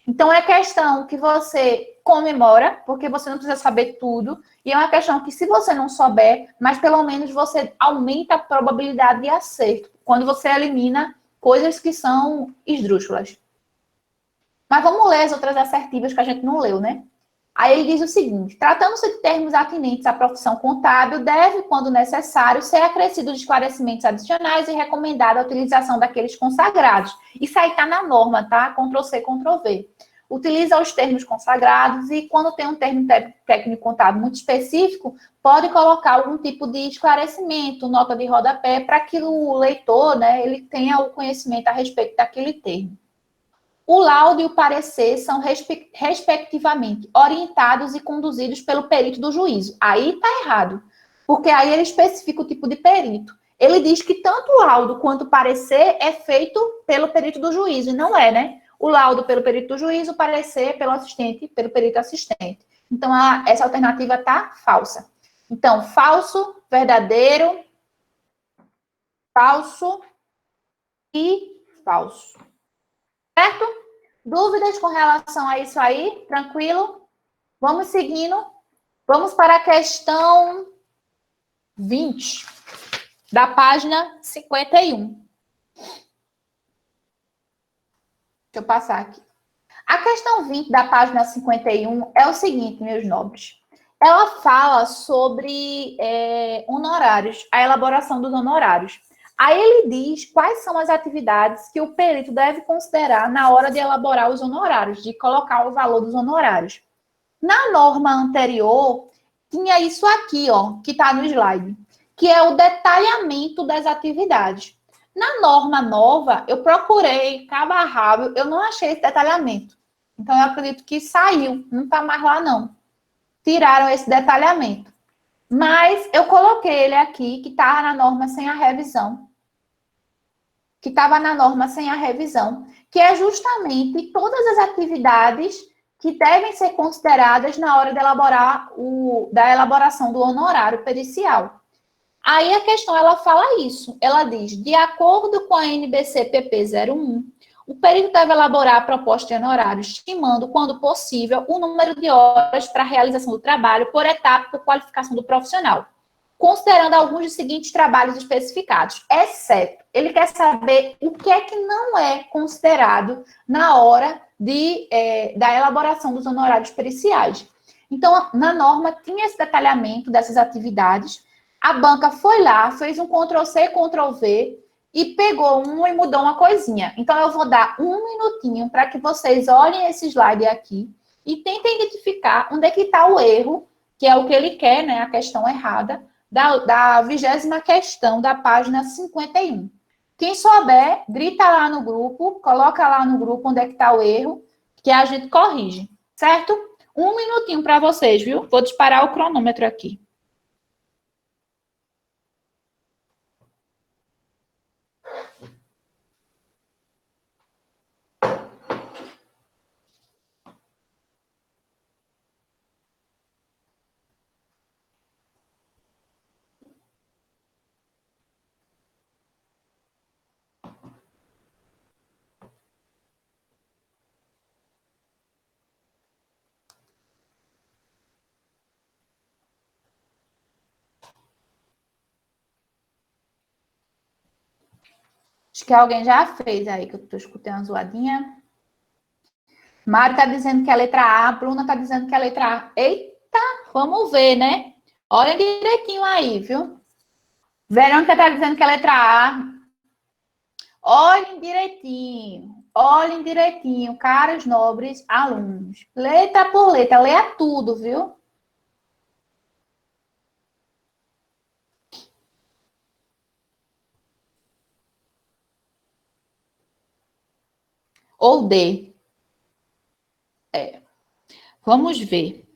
Então, é questão que você comemora, porque você não precisa saber tudo. E é uma questão que, se você não souber, mas pelo menos você aumenta a probabilidade de acerto, quando você elimina coisas que são esdrúxulas. Mas vamos ler as outras assertivas que a gente não leu, né? Aí ele diz o seguinte: tratando-se de termos atinentes à profissão contábil, deve, quando necessário, ser acrescido de esclarecimentos adicionais e recomendada a utilização daqueles consagrados. Isso aí está na norma, tá? Ctrl+C, Ctrl+V. Utiliza os termos consagrados e, quando tem um termo técnico contábil muito específico, pode colocar algum tipo de esclarecimento, nota de rodapé, para que o leitor, né, ele tenha o conhecimento a respeito daquele termo. O laudo e o parecer são, respectivamente, orientados e conduzidos pelo perito do juízo. Aí está errado, porque aí ele especifica o tipo de perito. Ele diz que tanto o laudo quanto o parecer é feito pelo perito do juízo, e não é, né? O laudo pelo perito do juízo, o parecer pelo assistente, pelo perito assistente. Então, essa alternativa está falsa. Então, falso, verdadeiro, falso e falso. Certo? Dúvidas com relação a isso aí? Tranquilo? Vamos seguindo. Vamos para a questão 20, da página 51. Deixa eu passar aqui. A questão 20 da página 51 é o seguinte, meus nobres. Ela fala sobre honorários, a elaboração dos honorários. Aí ele diz quais são as atividades que o perito deve considerar na hora de elaborar os honorários, de colocar o valor dos honorários. Na norma anterior, tinha isso aqui, ó, que está no slide, que é o detalhamento das atividades. Na norma nova, eu procurei cabo a rabo, eu não achei esse detalhamento. Então, eu acredito que saiu, não está mais lá, não. Tiraram esse detalhamento. Mas eu coloquei ele aqui, que estava na norma sem a revisão. Que é justamente todas as atividades que devem ser consideradas na hora de da elaboração do honorário pericial. Aí a questão, ela fala isso. Ela diz, de acordo com a NBC-PP 01, o perito deve elaborar a proposta de honorário, estimando, quando possível, o número de horas para a realização do trabalho por etapa por qualificação do profissional, considerando alguns dos seguintes trabalhos especificados, exceto, ele quer saber o que é que não é considerado na hora da elaboração dos honorários periciais. Então, na norma, tinha esse detalhamento dessas atividades, a banca foi lá, fez um Ctrl+C, Ctrl+V, e pegou e mudou uma coisinha. Então, eu vou dar um minutinho para que vocês olhem esse slide aqui e tentem identificar onde é que está o erro, que é o que ele quer, né, a questão errada, da 20ª questão da página 51. Quem souber, grita lá no grupo, coloca lá no grupo onde é que está o erro, que a gente corrige, certo? Um minutinho para vocês, viu? Vou disparar o cronômetro aqui. Acho que alguém já fez aí, que eu estou escutando uma zoadinha. Mário está dizendo que é a letra A, Bruna está dizendo que é a letra A. Eita, vamos ver, né? Olha direitinho aí, viu? Verônica está dizendo que é a letra A. Olhem direitinho, caros nobres alunos. Letra por letra, leia tudo, viu? Ou D. Vamos ver.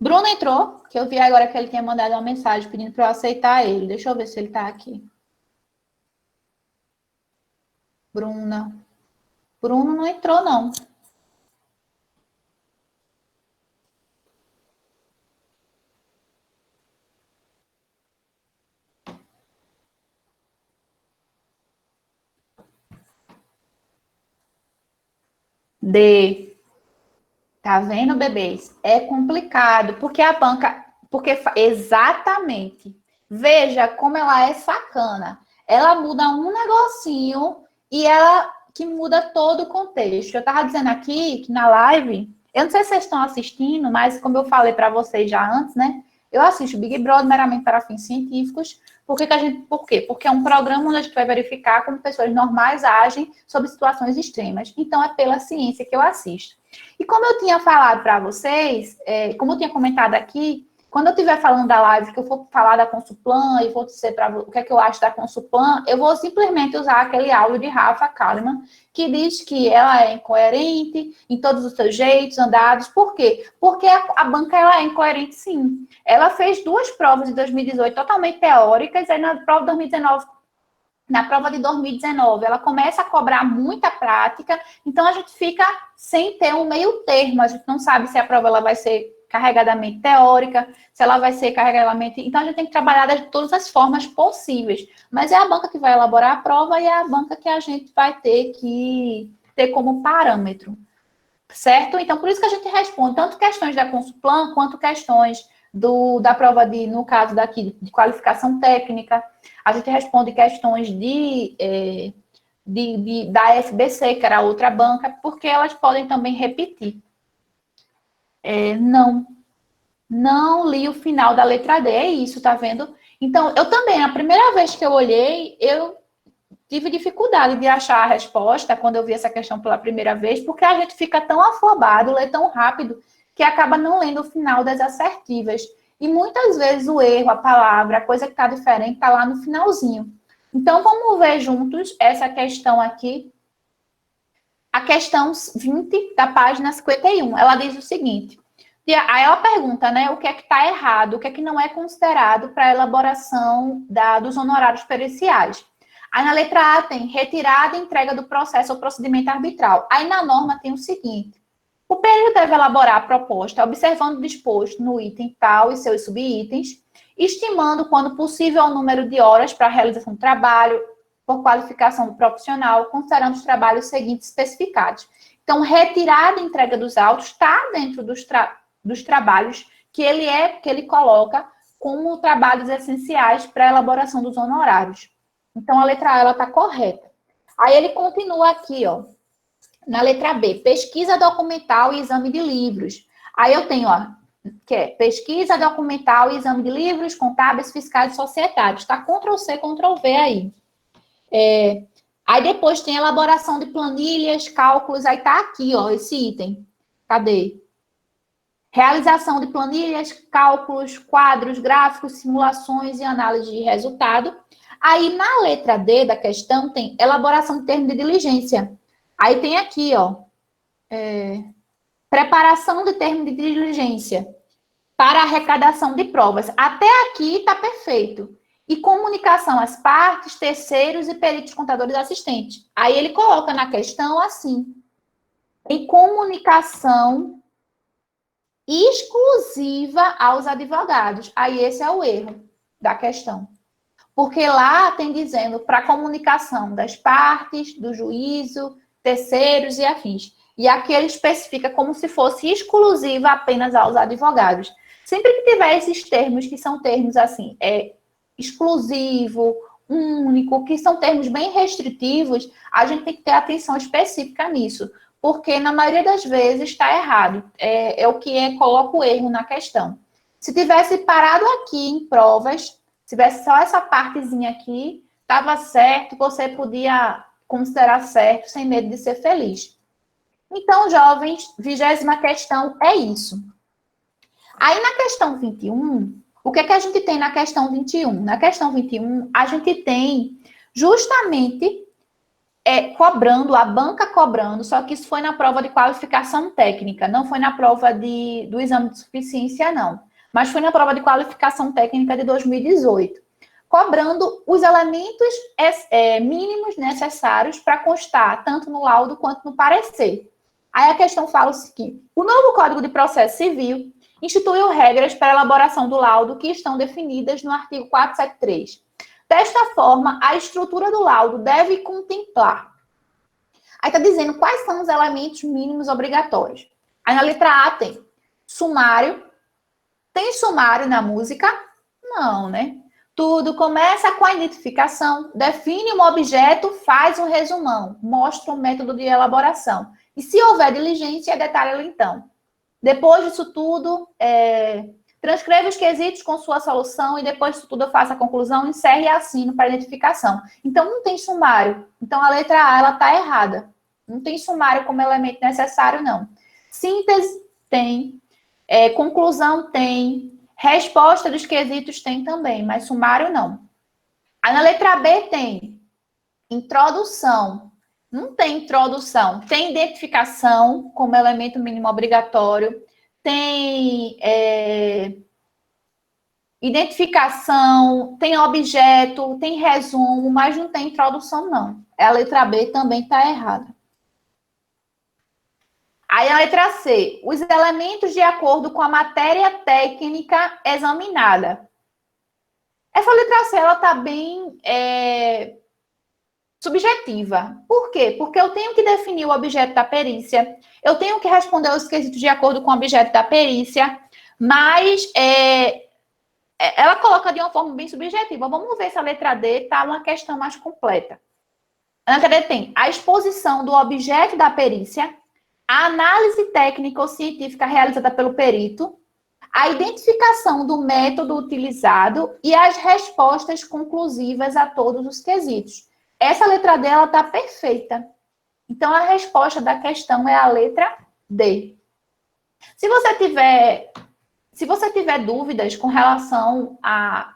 Bruno entrou, que eu vi agora que ele tinha mandado uma mensagem pedindo para eu aceitar ele. Deixa eu ver se ele está aqui. Bruno não entrou, não. D. Tá vendo, bebês? É complicado, porque a banca... Exatamente. Veja como ela é sacana. Ela muda um negocinho e ela que muda todo o contexto. Eu estava dizendo aqui que na live, eu não sei se vocês estão assistindo, mas como eu falei para vocês já antes, né? Eu assisto Big Brother meramente para fins científicos. Por quê? Porque é um programa onde a gente vai verificar como pessoas normais agem sob situações extremas. Então, é pela ciência que eu assisto. E como eu tinha falado para vocês, como eu tinha comentado aqui, quando eu estiver falando da live, que eu for falar da Consuplan e vou dizer para o que é que eu acho da Consuplan, eu vou simplesmente usar aquele áudio de Rafa Kalimann, que diz que ela é incoerente em todos os seus jeitos, andados. Por quê? Porque a banca ela é incoerente, sim. Ela fez 2 provas de 2018 totalmente teóricas, e na prova de 2019, ela começa a cobrar muita prática, então a gente fica sem ter um meio termo, a gente não sabe se a prova ela vai ser carregadamente teórica, se ela vai ser carregadamente... Então, a gente tem que trabalhar de todas as formas possíveis. Mas é a banca que vai elaborar a prova e é a banca que a gente vai ter que ter como parâmetro. Certo? Então, por isso que a gente responde tanto questões da Consuplan, quanto questões da prova no caso daqui, de qualificação técnica. A gente responde questões da FBC, que era a outra banca, porque elas podem também repetir. Não li o final da letra D, é isso, tá vendo? Então, eu também, a primeira vez que eu olhei, eu tive dificuldade de achar a resposta quando eu vi essa questão pela primeira vez, porque a gente fica tão afobado, lê tão rápido, que acaba não lendo o final das assertivas. E muitas vezes o erro, a palavra, a coisa que está diferente, está lá no finalzinho. Então, vamos ver juntos essa questão aqui. A questão 20 da página 51. Ela diz o seguinte. Aí ela pergunta, né, o que é que está errado, o que é que não é considerado para a elaboração dos honorários periciais. Aí na letra A tem retirada e entrega do processo ou procedimento arbitral. Aí na norma tem o seguinte, o perito deve elaborar a proposta observando o disposto no item tal e seus subitens, estimando, quando possível, o número de horas para a realização do trabalho, por qualificação do profissional, considerando os trabalhos seguintes especificados. Então, retirada e entrega dos autos está dentro dos trabalhos que ele coloca como trabalhos essenciais para a elaboração dos honorários. Então, a letra A está correta. Aí ele continua aqui, ó, na letra B, pesquisa documental e exame de livros. Aí eu tenho, ó, que é pesquisa documental e exame de livros, contábeis, fiscais e societários. Está Ctrl+C, Ctrl+V aí. Aí depois tem elaboração de planilhas, cálculos, aí tá aqui, ó, esse item. Cadê? Realização de planilhas, cálculos, quadros, gráficos, simulações e análise de resultado. Aí, na letra D da questão, tem elaboração de termo de diligência. Aí tem aqui, ó, preparação de termo de diligência para arrecadação de provas. Até aqui tá perfeito. E comunicação às partes, terceiros e peritos, contadores, assistentes. Aí ele coloca na questão assim, em comunicação exclusiva aos advogados. Aí esse é o erro da questão. Porque lá tem dizendo para comunicação das partes, do juízo, terceiros e afins. E aqui ele especifica como se fosse exclusiva apenas aos advogados. Sempre que tiver esses termos, que são termos assim, exclusivo, único, que são termos bem restritivos, a gente tem que ter atenção específica nisso. Porque na maioria das vezes está errado. É o que coloca o erro na questão. Se tivesse parado aqui em provas, se tivesse só essa partezinha aqui, estava certo, você podia considerar certo, sem medo de ser feliz. Então, jovens, 20ª questão é isso. Aí, na questão 21, o que é que a gente tem na questão 21? Na questão 21, a gente tem justamente cobrando, a banca cobrando, só que isso foi na prova de qualificação técnica, não foi na prova do exame de suficiência, não. Mas foi na prova de qualificação técnica de 2018, cobrando os elementos mínimos necessários para constar tanto no laudo quanto no parecer. Aí a questão fala o seguinte: o novo Código de Processo Civil instituiu regras para a elaboração do laudo que estão definidas no artigo 473. Desta forma, a estrutura do laudo deve contemplar. Aí está dizendo quais são os elementos mínimos obrigatórios. Aí na letra A tem sumário. Tem sumário na música? Não, né? Tudo começa com a identificação, define um objeto, faz um resumão, mostra um método de elaboração. E se houver diligência, detalha então. Depois disso tudo, transcreva os quesitos com sua solução e depois disso tudo eu faço a conclusão, encerre e assino para identificação. Então, não tem sumário. Então, a letra A, ela está errada. Não tem sumário como elemento necessário, não. Síntese tem, conclusão tem, resposta dos quesitos tem também, mas sumário não. Aí na letra B tem introdução. Não tem introdução. Tem identificação como elemento mínimo obrigatório. Tem identificação, tem objeto, tem resumo, mas não tem introdução, não. A letra B também está errada. Aí a letra C, os elementos de acordo com a matéria técnica examinada. Essa letra C, ela está bem subjetiva. Por quê? Porque eu tenho que definir o objeto da perícia, eu tenho que responder os quesitos de acordo com o objeto da perícia, mas ela coloca de uma forma bem subjetiva. Vamos ver se a letra D está uma questão mais completa. A letra D tem a exposição do objeto da perícia, a análise técnica ou científica realizada pelo perito, a identificação do método utilizado e as respostas conclusivas a todos os quesitos. Essa letra D, ela está perfeita. Então, a resposta da questão é a letra D. Se você tiver dúvidas com relação a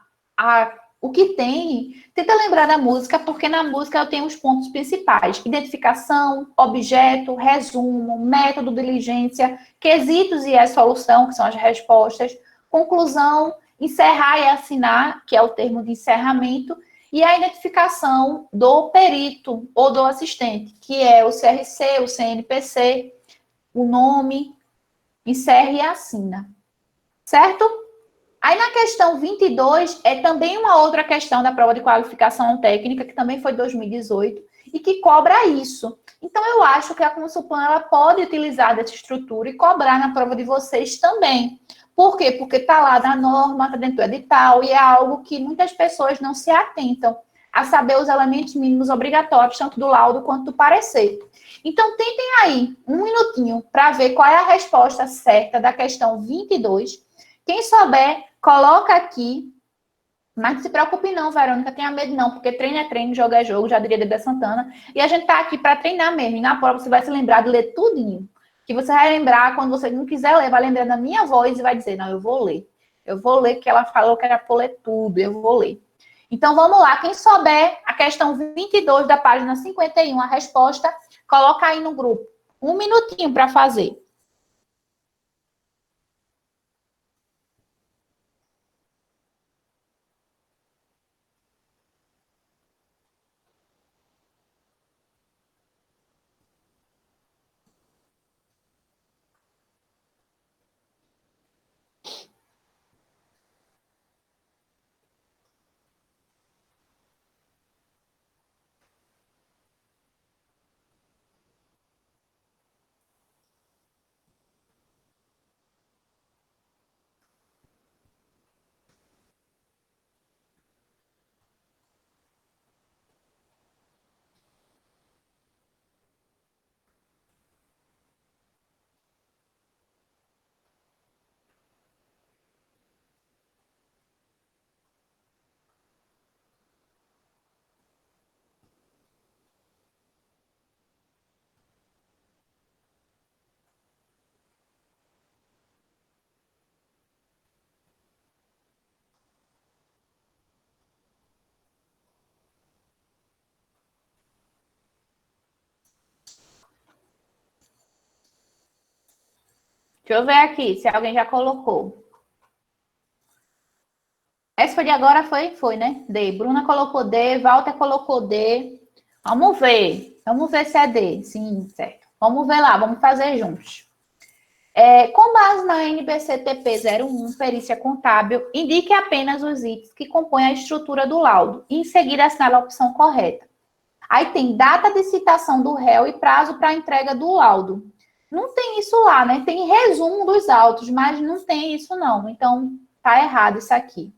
o que tem, tenta lembrar da música, porque na música eu tenho os pontos principais. Identificação, objeto, resumo, método, diligência, quesitos e a solução, que são as respostas, conclusão, encerrar e assinar, que é o termo de encerramento, e a identificação do perito ou do assistente, que é o CRC, o CNPC, o nome, encerra e assina. Certo? Aí na questão 22, é também uma outra questão da prova de qualificação técnica, que também foi 2018, e que cobra isso. Então, eu acho que a Consulpan, ela pode utilizar dessa estrutura e cobrar na prova de vocês também. Por quê? Porque está lá na norma, está dentro do edital, e é algo que muitas pessoas não se atentam a saber os elementos mínimos obrigatórios, tanto do laudo quanto do parecer. Então, tentem aí um minutinho para ver qual é a resposta certa da questão 22. Quem souber, coloca aqui. Mas não se preocupe não, Verônica, tenha medo não, porque treino é treino, jogo é jogo, já diria Dedé Santana. E a gente tá aqui para treinar mesmo. E na prova você vai se lembrar de ler tudinho. Que você vai lembrar, quando você não quiser ler, vai lembrar da minha voz e vai dizer, não, eu vou ler. Eu vou ler, que ela falou que era para ler tudo, eu vou ler. Então, vamos lá. Quem souber a questão 22 da página 51, a resposta, coloca aí no grupo. Um minutinho para fazer. Deixa eu ver aqui se alguém já colocou. Essa foi de agora, foi, né? D. Bruna colocou D, Walter colocou D. Vamos ver. Vamos ver se é D. Sim, certo. Vamos ver lá, vamos fazer juntos. Com base na NBCTP 01, perícia contábil, indique apenas os itens que compõem a estrutura do laudo e em seguida assinale a opção correta. Aí tem data de citação do réu e prazo para entrega do laudo. Não tem isso lá, né? Tem resumo dos autos, mas não tem isso não. Então, tá errado isso aqui.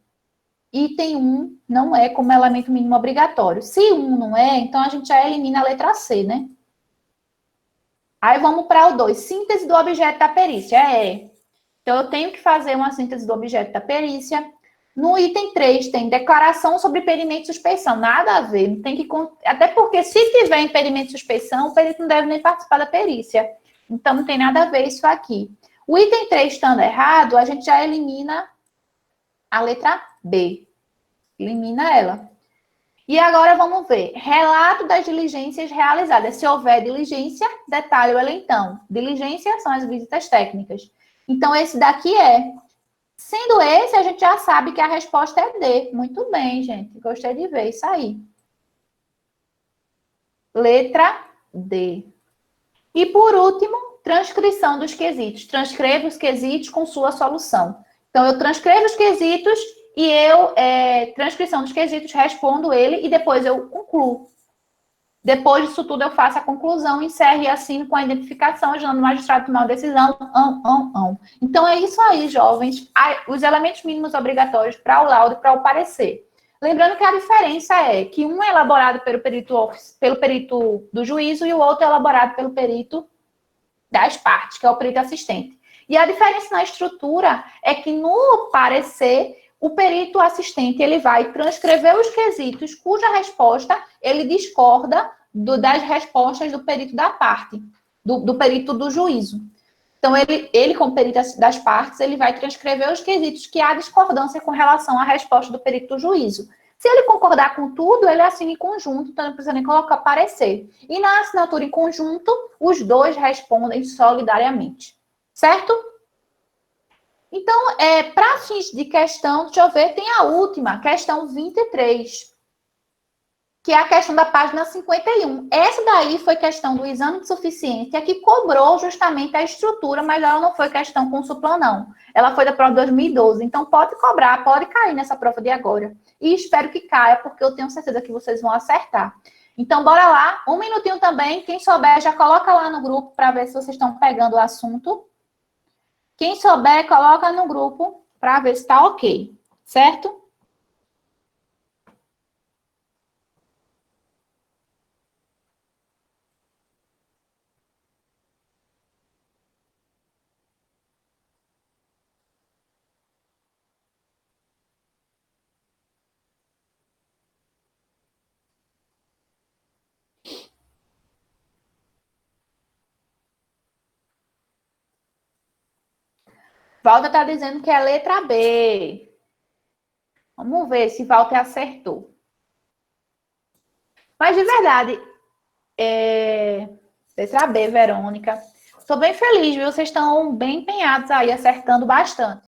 item 1 não é como elemento mínimo obrigatório. Se 1 não é, então a gente já elimina a letra C, né? Aí vamos para o 2, síntese do objeto da perícia. Então, eu tenho que fazer uma síntese do objeto da perícia. No item 3, tem declaração sobre impedimento de suspeição. Nada a ver. Tem que, até porque, se tiver impedimento de suspeição, o perito não deve nem participar da perícia. Então, não tem nada a ver isso aqui. O item 3 estando errado, a gente já elimina a letra B. Elimina ela. E agora vamos ver. Relato das diligências realizadas. Se houver diligência, detalhe o elentão. Diligência são as visitas técnicas. Então, esse daqui é. Sendo esse, a gente já sabe que a resposta é D. Muito bem, gente. Gostei de ver isso aí. Letra D. E por último, transcrição dos quesitos. Transcreva os quesitos com sua solução. Então, eu transcrevo os quesitos e eu, transcrição dos quesitos, respondo ele e depois eu concluo. Depois disso tudo, eu faço a conclusão, encerro e assino com a identificação, ajudando o magistrado a tomar uma decisão. Então, é isso aí, jovens. Os elementos mínimos obrigatórios para o laudo e para o parecer. Lembrando que a diferença é que um é elaborado pelo perito do juízo e o outro é elaborado pelo perito das partes, que é o perito assistente. E a diferença na estrutura é que no parecer, o perito assistente ele vai transcrever os quesitos cuja resposta ele discorda das respostas do perito da parte, do perito do juízo. Então, ele, como perito das partes, ele vai transcrever os quesitos que há discordância com relação à resposta do perito do juízo. Se ele concordar com tudo, ele assina em conjunto, então não precisa nem colocar parecer. E na assinatura em conjunto, os dois respondem solidariamente. Certo? Então, para fins de questão, deixa eu ver, tem a última, questão 23, que é a questão da página 51. Essa daí foi questão do exame de suficiência, que cobrou justamente a estrutura, mas ela não foi questão com supla, não. Ela foi da prova de 2012, então pode cobrar, pode cair nessa prova de agora. E espero que caia, porque eu tenho certeza que vocês vão acertar. Então, bora lá. Um minutinho também. Quem souber, já coloca lá no grupo para ver se vocês estão pegando o assunto. Quem souber, coloca no grupo para ver se está ok. Certo? Walter está dizendo que é letra B. Vamos ver se Walter acertou. Mas, de verdade, letra B, Verônica. Estou bem feliz, viu? Vocês estão bem empenhados aí, acertando bastante.